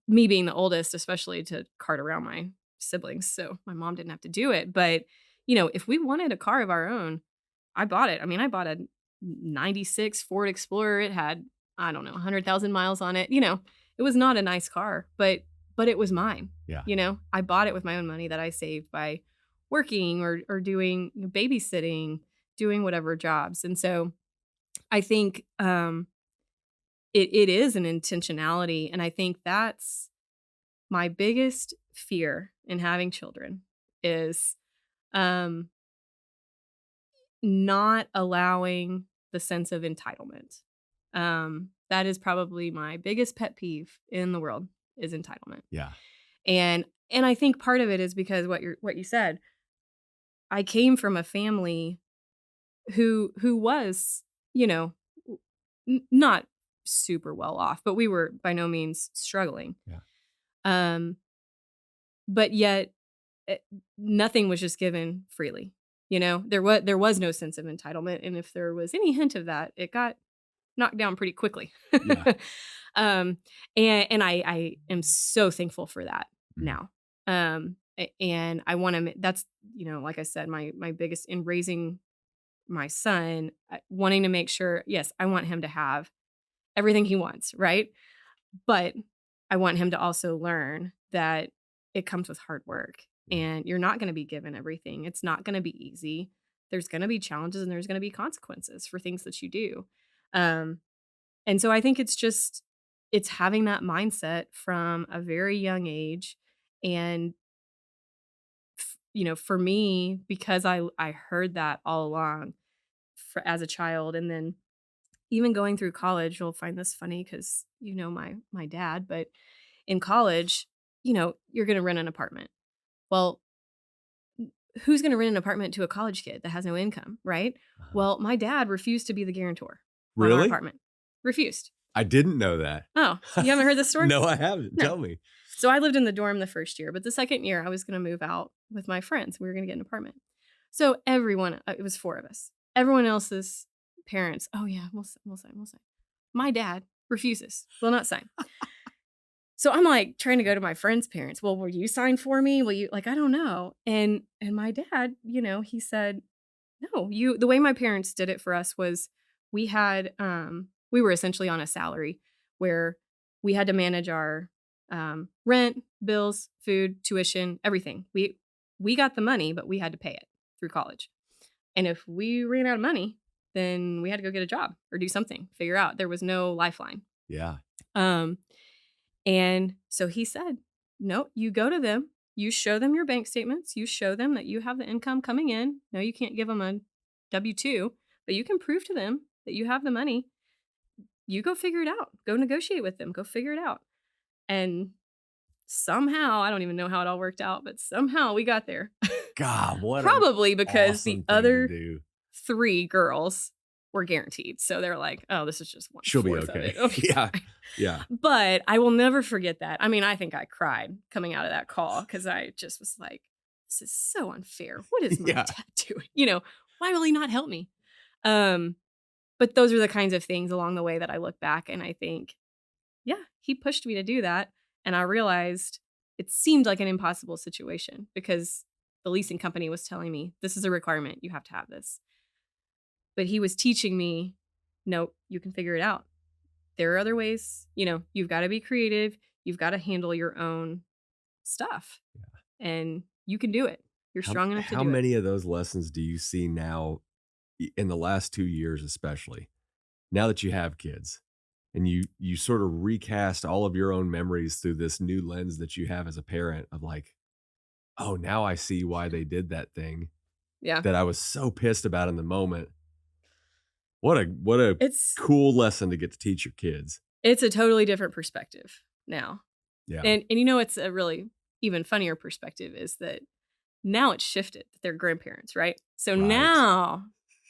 me being the oldest, especially to cart around my siblings. So my mom didn't have to do it. But, if we wanted a car of our own, I bought it. I mean, I bought a 96 Ford Explorer. It had, I don't know, 100,000 miles on it. It was not a nice car, but it was mine. Yeah. I bought it with my own money that I saved by working or doing babysitting, doing whatever jobs. And so I think it is an intentionality. And I think that's my biggest fear in having children is um, not allowing the sense of entitlement. That is probably my biggest pet peeve in the world is entitlement. Yeah. And I think part of it is because what you said. I came from a family who was, not super well off, but we were by no means struggling. Yeah. Um, but yet eh, nothing was just given freely. There was no sense of entitlement, and if there was any hint of that, it got knocked down pretty quickly. Yeah. um, and I am so thankful for that Mhm. now. And I want to. That's like I said, my biggest in raising my son, wanting to make sure. Yes, I want him to have everything he wants, right? But I want him to also learn that it comes with hard work, Mhm. and you're not going to be given everything. It's not going to be easy. There's going to be challenges, and there's going to be consequences for things that you do. Um, and so I think it's having that mindset from a very young age. And, for me, because I heard that all along as a child. And then even going through college, you'll find this funny because my dad, but in college, you're going to rent an apartment. Well, who's going to rent an apartment to a college kid that has no income, right? Uh-huh. Well, my dad refused to be the guarantor on our Really? apartment. Refused. I didn't know that. Oh, you haven't heard this story? No, I haven't. No. Tell me. So I lived in the dorm the first year, but the second year I was going to move out with my friends. We were going to get an apartment. So everyone, it was four of us. Everyone else's parents, oh yeah, we'll sign. My dad refuses, will not sign. So I'm like trying to go to my friend's parents. Well, will you sign for me? Will you I don't know. And my dad, he said, no, the way my parents did it for us was we were essentially on a salary where we had to manage our rent, bills, food, tuition, everything. We got the money, but we had to pay it through college. And if we ran out of money, then we had to go get a job or do something, figure out. There was no lifeline. Yeah. Um, and so he said, no, you go to them, you show them your bank statements, you show them that you have the income coming in. No, you can't give them a W-2, but you can prove to them that you have the money. You go figure it out. Go negotiate with them. Go figure it out. And somehow, I don't even know how it all worked out, but somehow we got there. God, what Probably because awesome the thing other to do. 3 girls were guaranteed. So they're like, oh, this is just 1/4 She'll be of okay. it. It'll be Yeah. fine. Yeah. But I will never forget that. I mean, I think I cried coming out of that call because I just was like, this is so unfair. What is my Yeah. dad doing? Why will he not help me? But those are the kinds of things along the way that I look back and I think, yeah, he pushed me to do that. And I realized it seemed like an impossible situation because the leasing company was telling me, this is a requirement. You have to have this. But he was teaching me, no, you can figure it out. There are other ways, you've got to be creative. You've got to handle your own stuff and you can do it. You're strong enough to How do it. many of those lessons do you see now in the last 2 years, especially now that you have kids and you sort of recast all of your own memories through this new lens that you have as a parent of like, oh, now I see why they did that thing Yeah. that I was so pissed about in the moment. What a It's cool lesson to get to teach your kids. it's a totally different perspective now. Yeah. And it's a really even funnier perspective is that now it's shifted. They're grandparents, right? So Right. now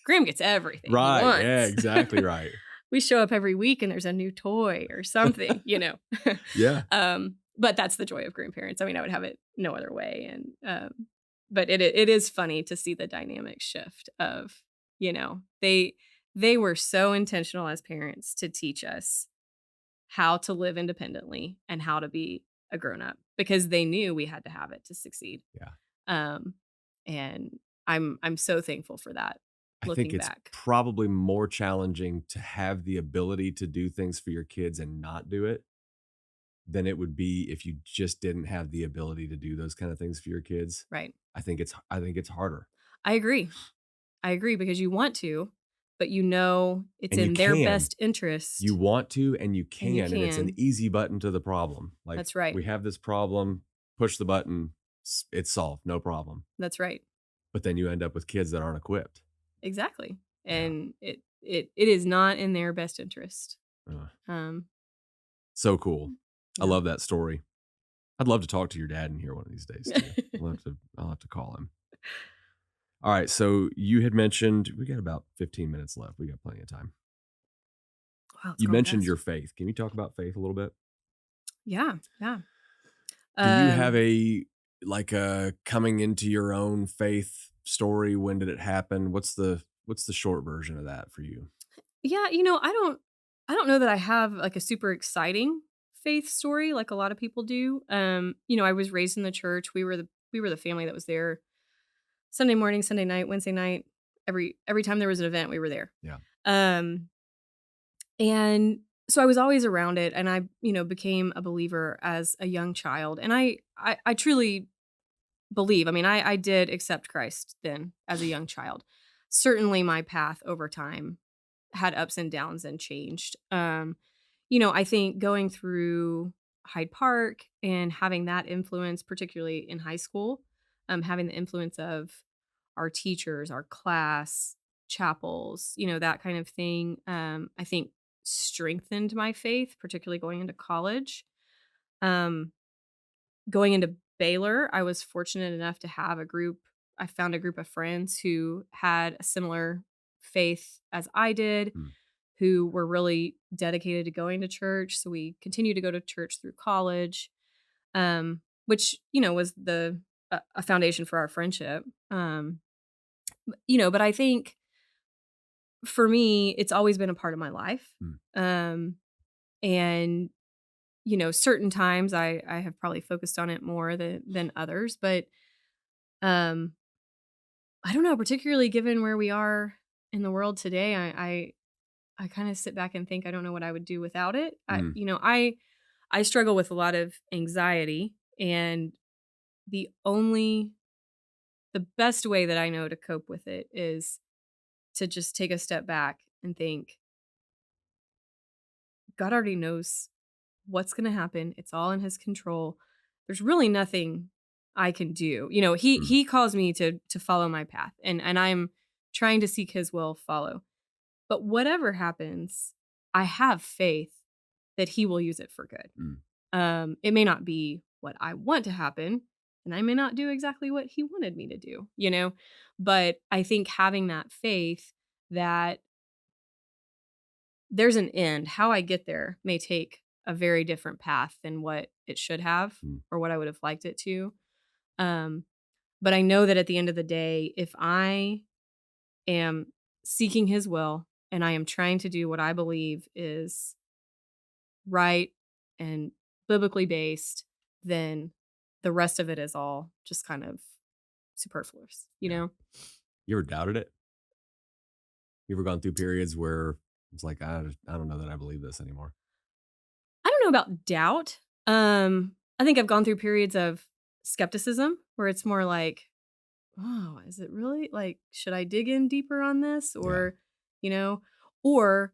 Graham gets everything he Right. wants. Yeah, exactly right. We show up every week and there's a new toy or something, Yeah. But that's the joy of grandparents. I mean, I would have it no other way. And but it is funny to see the dynamic shift of, they were so intentional as parents to teach us how to live independently and how to be a grown up because they knew we had to have it to succeed. Yeah. Um, and I'm so thankful for that. I think Looking it's back, probably more challenging to have the ability to do things for your kids and not do it than it would be if you just didn't have the ability to do those kind of things for your kids. right? I think it's harder. I agree. I agree because you want to, but it's And you in their can. best interest. You want to and you And you can, and it's an can. easy button to the problem. Like, That's right. we have this problem, push the button, it's solved, no problem. That's right. But then you end up with kids that aren't equipped. Exactly. Yeah. And it is not in their best interest. Uh, Um, so cool. I yeah. love that story. I'd love to talk to your dad in here one of these days too. I'll have to call him. All right. So you had mentioned we got about 15 minutes left. We got plenty of time. Wow, it's You going mentioned fast. your faith. Can you talk about faith a little bit? Yeah. Yeah. Do you have Um, a coming into your own faith story? When did it happen? What's the short version of that for you? yeah, I don't know that I have like a super exciting faith story like a lot of people do. I was raised in the church. We were the family that was there Sunday morning, Sunday night, Wednesday night. Every time there was an event, we were there. Yeah. Um, and so I was always around it, and I, became a believer as a young child, and I truly believe. I mean, I did accept Christ then as a young child. Certainly, my path over time had ups and downs and changed. I think going through Hyde Park and having that influence, particularly in high school, having the influence of our teachers, our class, chapels, that kind of thing, I think strengthened my faith, particularly going into college. Um, Going into Baylor, I was fortunate enough to have I found a group of friends who had a similar faith as I did, Hmm. who were really dedicated to going to church. So we continued to go to church through college, which, was a foundation for our friendship. But I think for me, it's always been a part of my life. Hmm. And certain times I have probably focused on it more than others, but um I don't know, particularly given where we are in the world today, I kind of sit back and think I don't know what I would do without it. Hmm. I struggle with a lot of anxiety, and the best way that I know to cope with it is to just take a step back and think God already knows what's going to happen. It's all in his control. There's really nothing I can do. He Hmm. he calls me to follow my path, and I'm trying to seek his will, follow. But whatever happens, I have faith that he will use it for good. Hmm. It may not be what I want to happen, and I may not do exactly what he wanted me to do, but I think having that faith that there's an end. How I get there may take a very different path than what it should have Hmm. or what I would have liked it to. Um, but I know that at the end of the day, if I am seeking his will and I am trying to do what I believe is right and biblically based, then the rest of it is all just kind of superfluous, Yeah. You ever doubted it? You ever gone through periods where it's like, I don't know that I believe this anymore? I don't know about doubt. I think I've gone through periods of skepticism where it's more like, "Oh, is it really like, should I dig in deeper on this?" Yeah. Or, you know, or,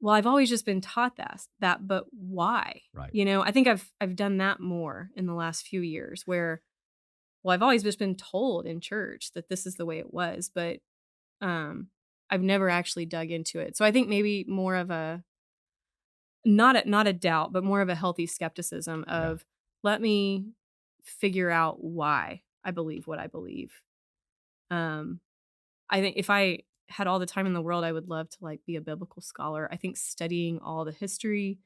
"Well, I've always just been taught that, but why?" Right. I think I've done that more in the last few years where, well, I've always just been told in church that this is the way it was, but, um, I've never actually dug into it. So I think maybe more of a not a doubt, but more of a healthy skepticism Yeah. of, let me figure out why I believe what I believe. Um, I think if I had all the time in the world, I would love to, like, be a biblical scholar. I think studying all the history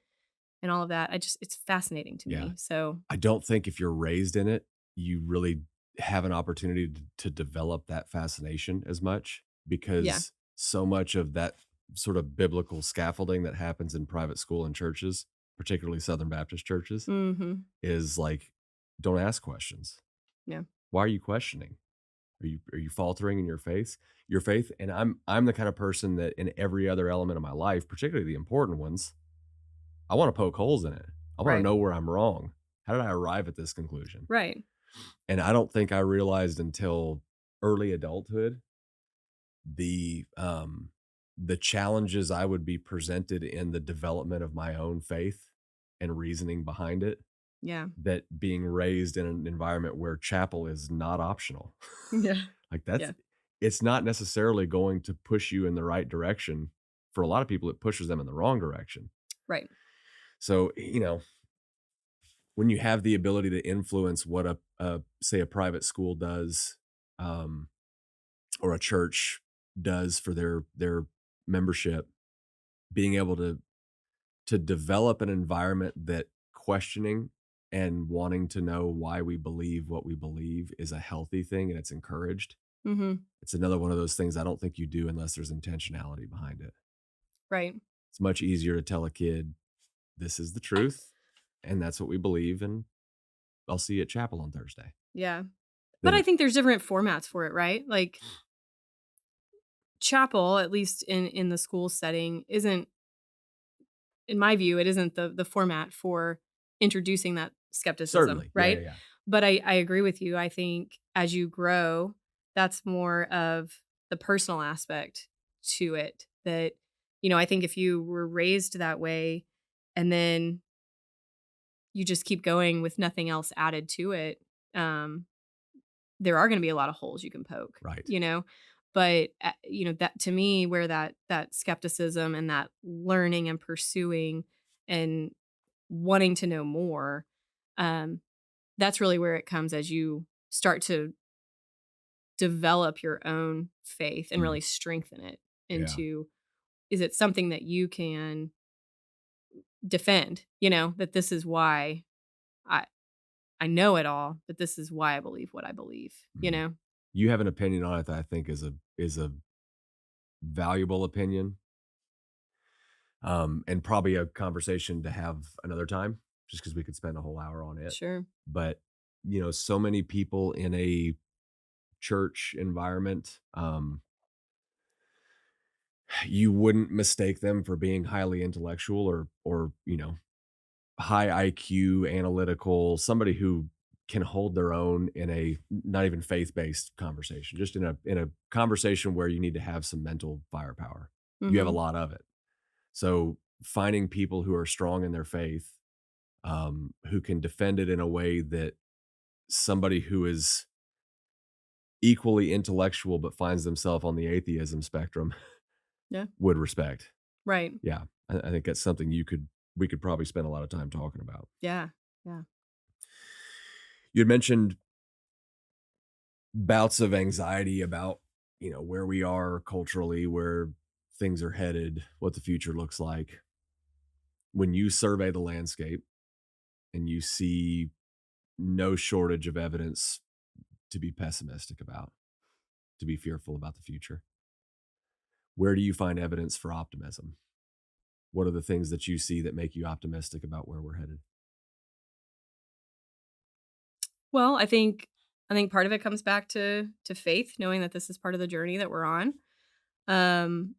and all of that, it's fascinating to Yeah. me. So, I don't think if you're raised in it, you really have an opportunity to develop that fascination as much yeah. because so much of that sort of biblical scaffolding that happens in private school and churches, particularly Southern Baptist churches, Mhm. is like, don't ask questions. Yeah. Why are you questioning? Are you faltering in your faith? And I'm the kind of person that in every other element of my life, particularly the important ones, I want to poke holes in it. I want to Right. know where I'm wrong. How did I arrive at this conclusion? Right. And I don't think I realized until early adulthood the challenges I would be presented in the development of my own faith and reasoning behind it, Yeah. that being raised in an environment where chapel is not optional. Yeah. Like that's Yeah. it's not necessarily going to push you in the right direction. For a lot of people, it pushes them in the wrong direction. Right. So, when you have the ability to influence what a say a private school does, um, or a church does for their membership, being able to develop an environment that questioning and wanting to know why we believe what we believe is a healthy thing and it's encouraged. Mhm. It's another one of those things I don't think you do unless there's intentionality behind it. Right. It's much easier to tell a kid, "This is the truth, and that's what we believe, and I'll see you at chapel on Thursday." Yeah. But Than I it think there's different formats for it, right? Like, chapel, at least in the school setting, isn't, in my view, it isn't the format for introducing that skepticism, certainly. Yeah, yeah, right? yeah. But I agree with you. I think as you grow, that's more of the personal aspect to it that, I think if you were raised that way and then you just keep going with nothing else added to it, um, there are gonna be a lot of holes you can poke, Right. But, that to me, where that skepticism and that learning and pursuing and wanting to know more, um, that's really where it comes as you start to develop your own faith and Mm, really strengthen it yeah. into, is it something that you can defend, that this is why I I know it all, but this is why I believe what I believe, you Mhm. know? You have an opinion on it that I think is a valuable opinion, and probably a conversation to have another time, just because we could spend a whole hour on it. Sure. But, so many people in a church environment, you wouldn't mistake them for being highly intellectual or, high IQ, analytical, somebody who can hold their own in a not even faith-based conversation, just in a conversation where you need to have some mental firepower. You have a Mhm. lot of it. So, finding people who are strong in their faith, who can defend it in a way that somebody who is equally intellectual but finds themselves on the atheism spectrum Yeah. would respect. Right. Yeah, I think that's something we could probably spend a lot of time talking about. Yeah. Yeah. You had mentioned bouts of anxiety about, where we are culturally, where things are headed, what the future looks like. When you survey the landscape and you see no shortage of evidence to be pessimistic about, to be fearful about the future, where do you find evidence for optimism? What are the things that you see that make you optimistic about where we're headed? Well, I think I think part of it comes back to faith, knowing that this is part of the journey that we're on. Um,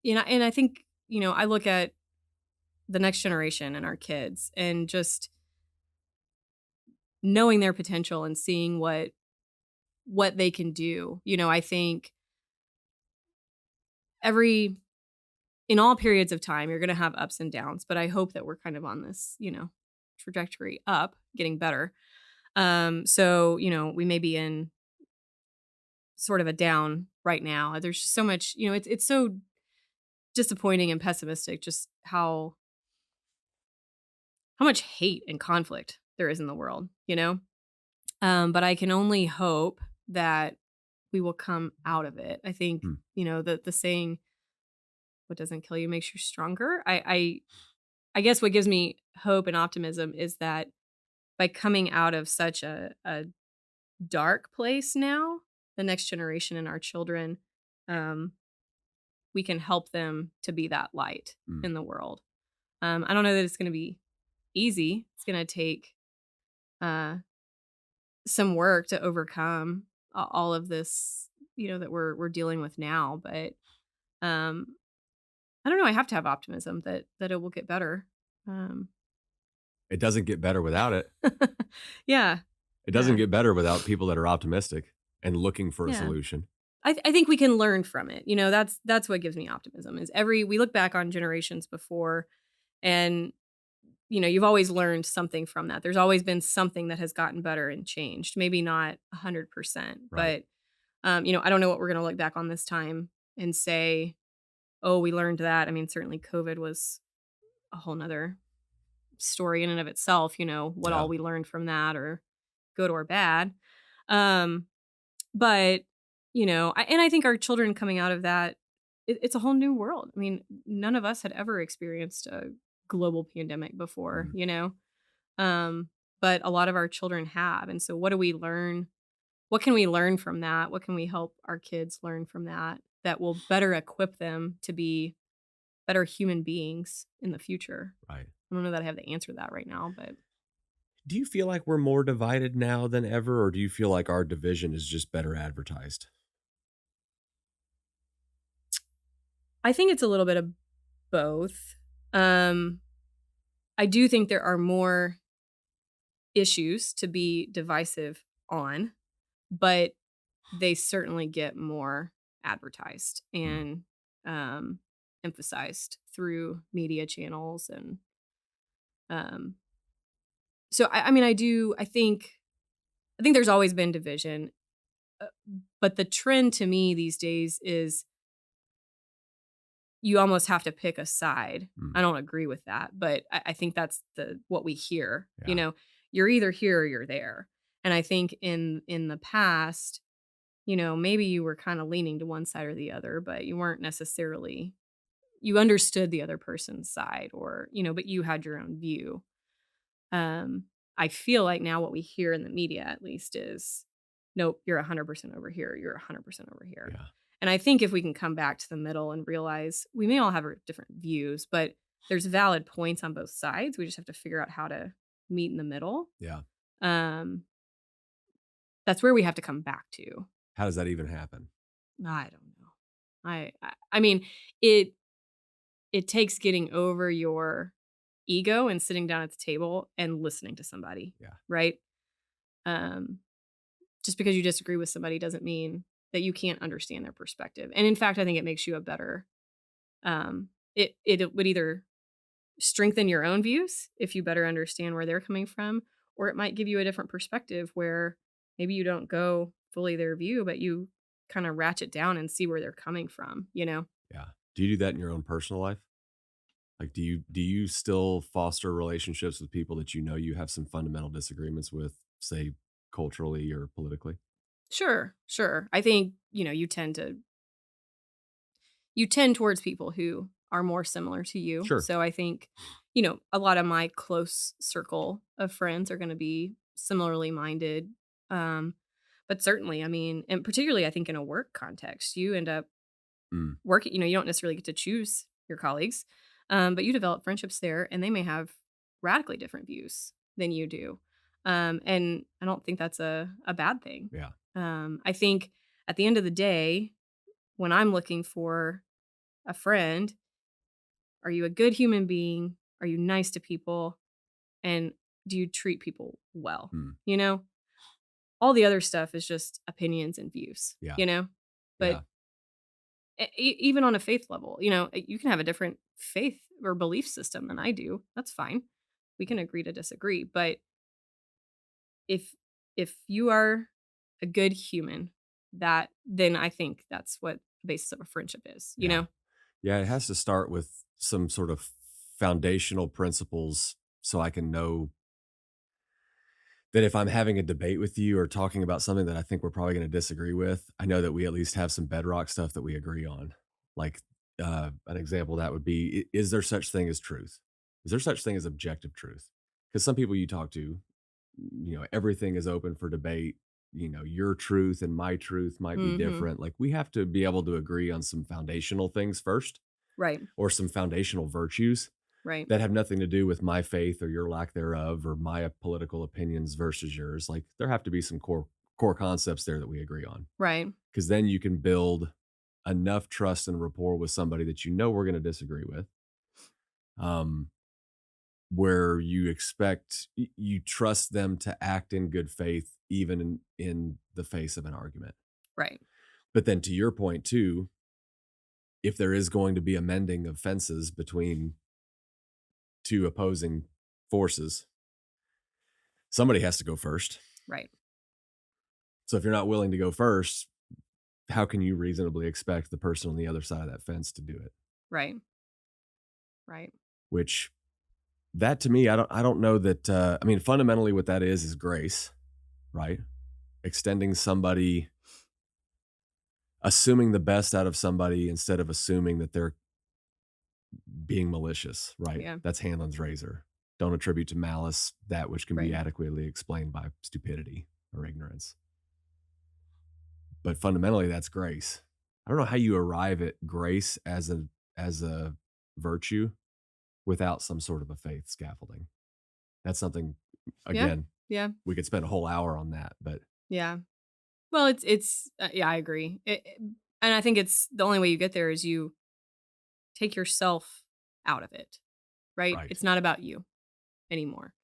and I think, I look at the next generation and our kids and just knowing their potential and seeing what they can do. I think every in all periods of time you're going to have ups and downs, but I hope that we're kind of on this, trajectory up, getting better. So, we may be in sort of a down right now. There's just so much, it's so disappointing and pessimistic just how much hate and conflict there is in the world, but I can only hope that we will come out of it. I think, Hmm. the saying, what doesn't kill you makes you stronger. I guess what gives me hope and optimism is that by coming out of such a dark place now, the next generation and our children, um, we can help them to be that light Hmm. in the world. I don't know that it's going to be easy. It's going to take uh, some work to overcome all of this, that we're dealing with now. But um, I don't know. I have to have optimism that it will get better. Um, It doesn't get better without it. yeah, It doesn't yeah, get better without people that are optimistic and looking for a yeah. solution. I think we can learn from it. That's what gives me optimism. Is we look back on generations before, and you've always learned something from that. There's always been something that has gotten better and changed. Maybe not 100%, Right. but I don't know what we're gonna look back on this time and say, oh, we learned that. I mean, certainly COVID was a whole nother story in and of itself. What Yeah. all we learned from that, or good or bad. Um, But, and I think our children coming out of that, it's a whole new world. I mean, none of us had ever experienced a global pandemic before, Mm. Um, but a lot of our children have. And so what do we learn? What can we learn from that? What can we help our kids learn from that will better equip them to be better human beings in the future? Right. I don't know that I have the answer to that right now, but Do you feel like we're more divided now than ever, or do you feel like our division is just better advertised? I think it's a little bit of both. Um, I do think there are more issues to be divisive on, but they certainly get more advertised Mm. and emphasized through media channels. And um, so, I mean, I think there's always been division, uh, but the trend to me these days is you almost have to pick a side. I Mm. don't agree with that, but I think that's what we hear. Yeah. You're either here or you're there. And I think in the past, maybe you were kind of leaning to one side or the other, but you weren't necessarily you understood the other person's side, or, but you had your own view. Um, I feel like now what we hear in the media at least is, nope, you're 100% over here, you're 100% over here. Yeah. And I think if we can come back to the middle and realize we may all have our different views, but there's valid points on both sides. We just have to figure out how to meet in the middle. Yeah. Um, that's where we have to come back to. How does that even happen? I don't know. I mean, it it takes getting over your ego and sitting down at the table and listening to somebody, Yeah. right? Um, just because you disagree with somebody doesn't mean that you can't understand their perspective. And in fact, I think it makes you a better it would either strengthen your own views if you better understand where they're coming from, or it might give you a different perspective where maybe you don't go fully their view, but you kind of ratchet down and see where they're coming from. Yeah. Do you do that in your own personal life? Like, do you still foster relationships with people that you know you have some fundamental disagreements with, say, culturally or politically? Sure, sure. I think, you tend towards people who are more similar to you. Sure. So I think, a lot of my close circle of friends are going to be similarly minded. Um, but certainly, I mean, and particularly I think in a work context, you end up Mm. working, you don't necessarily get to choose your colleagues, but you develop friendships there and they may have radically different views than you do. And I don't think that's a bad thing. Yeah. I think at the end of the day, when I'm looking for a friend, are you a good human being? Are you nice to people? And do you treat people well? Mm. You know, all the other stuff is just opinions and views, Yeah. you know? Yeah. But even on a faith level, you can have a different faith or belief system than I do. That's fine. We can agree to disagree. But if you are a good human, then I think that's what the basis of a friendship is, you Yeah. know? Yeah. It has to start with some sort of foundational principles so I can know that if I'm having a debate with you or talking about something that I think we're probably going to disagree with, I know that we at least have some bedrock stuff that we agree on. Like an example of that would be, is there such thing as truth? Is there such thing as objective truth? Because some people you talk to, everything is open for debate. Your truth and my truth might be Mhm. different. Like we have to be able to agree on some foundational things first, Right. or some foundational virtues Right. that have nothing to do with my faith or your lack thereof or my political opinions versus yours. Like there have to be some core concepts there that we agree on, Right. because then you can build enough trust and rapport with somebody that we're going to disagree with, um, where you trust them to act in good faith even in the face of an argument. Right. But then to your point too, if there is going to be a mending of fences between two opposing forces, somebody has to go first. Right. So if you're not willing to go first, how can you reasonably expect the person on the other side of that fence to do it? Right. Right. Which, that to me, I don't know that. I mean, fundamentally, what that is grace, right? Extending somebody, assuming the best out of somebody instead of assuming that they're being malicious, right? Yeah. That's Hanlon's razor. Don't attribute to malice that which can be Right. adequately explained by stupidity or ignorance. But fundamentally, that's grace. I don't know how you arrive at grace as a virtue without some sort of a faith scaffolding. That's something, Yeah. again, Yeah. we could spend a whole hour on that, but Yeah. Well, it's yeah, I agree. And I think it's the only way you get there is you take yourself out of it, right? right. It's not about you anymore.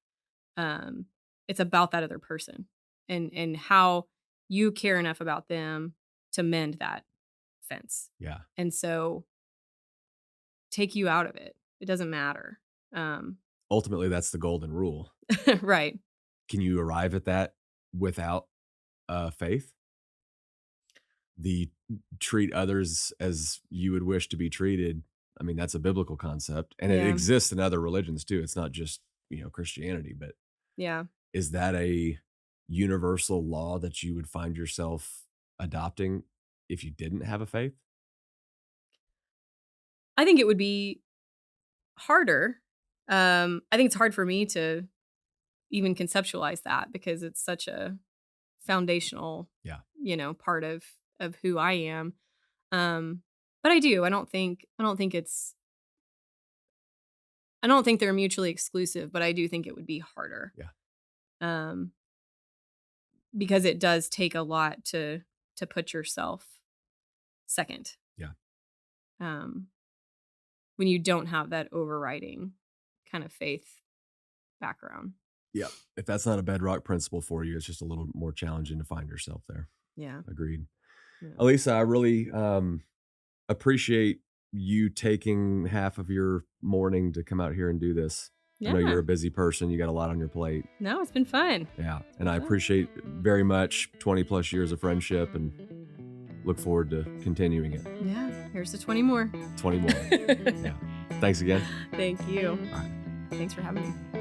Um, it's about that other person and how you care enough about them to mend that fence. Yeah. And so take you out of it. It doesn't matter. Um, Ultimately, that's the golden rule. right. Can you arrive at that without faith? The treat others as you would wish to be treated. I mean, that's a biblical concept, and it Yeah. exists in other religions too. It's not just, Christianity, but Yeah. is that a universal law that you would find yourself adopting if you didn't have a faith? I think it would be harder. I think it's hard for me to even conceptualize that because it's such a foundational, Yeah. Part of who I am. But I do. I don't think they're mutually exclusive, but I do think it would be harder. Yeah. Um, because it does take a lot to put yourself second. Yeah. Um, when you don't have that overriding kind of faith background. Yeah. If that's not a bedrock principle for you, it's just a little more challenging to find yourself there. Yeah. Agreed. Yeah. Alyca, I really appreciate you taking half of your morning to come out here and do this. I know you're a busy person. You got a lot on your plate. No, it's been fun. Yeah. And I appreciate very much 20 plus years of friendship and look forward to continuing it. Yeah. Here's the 20 more. 20 more. Yeah. Thanks again. Thank you. All right. Thanks for having me.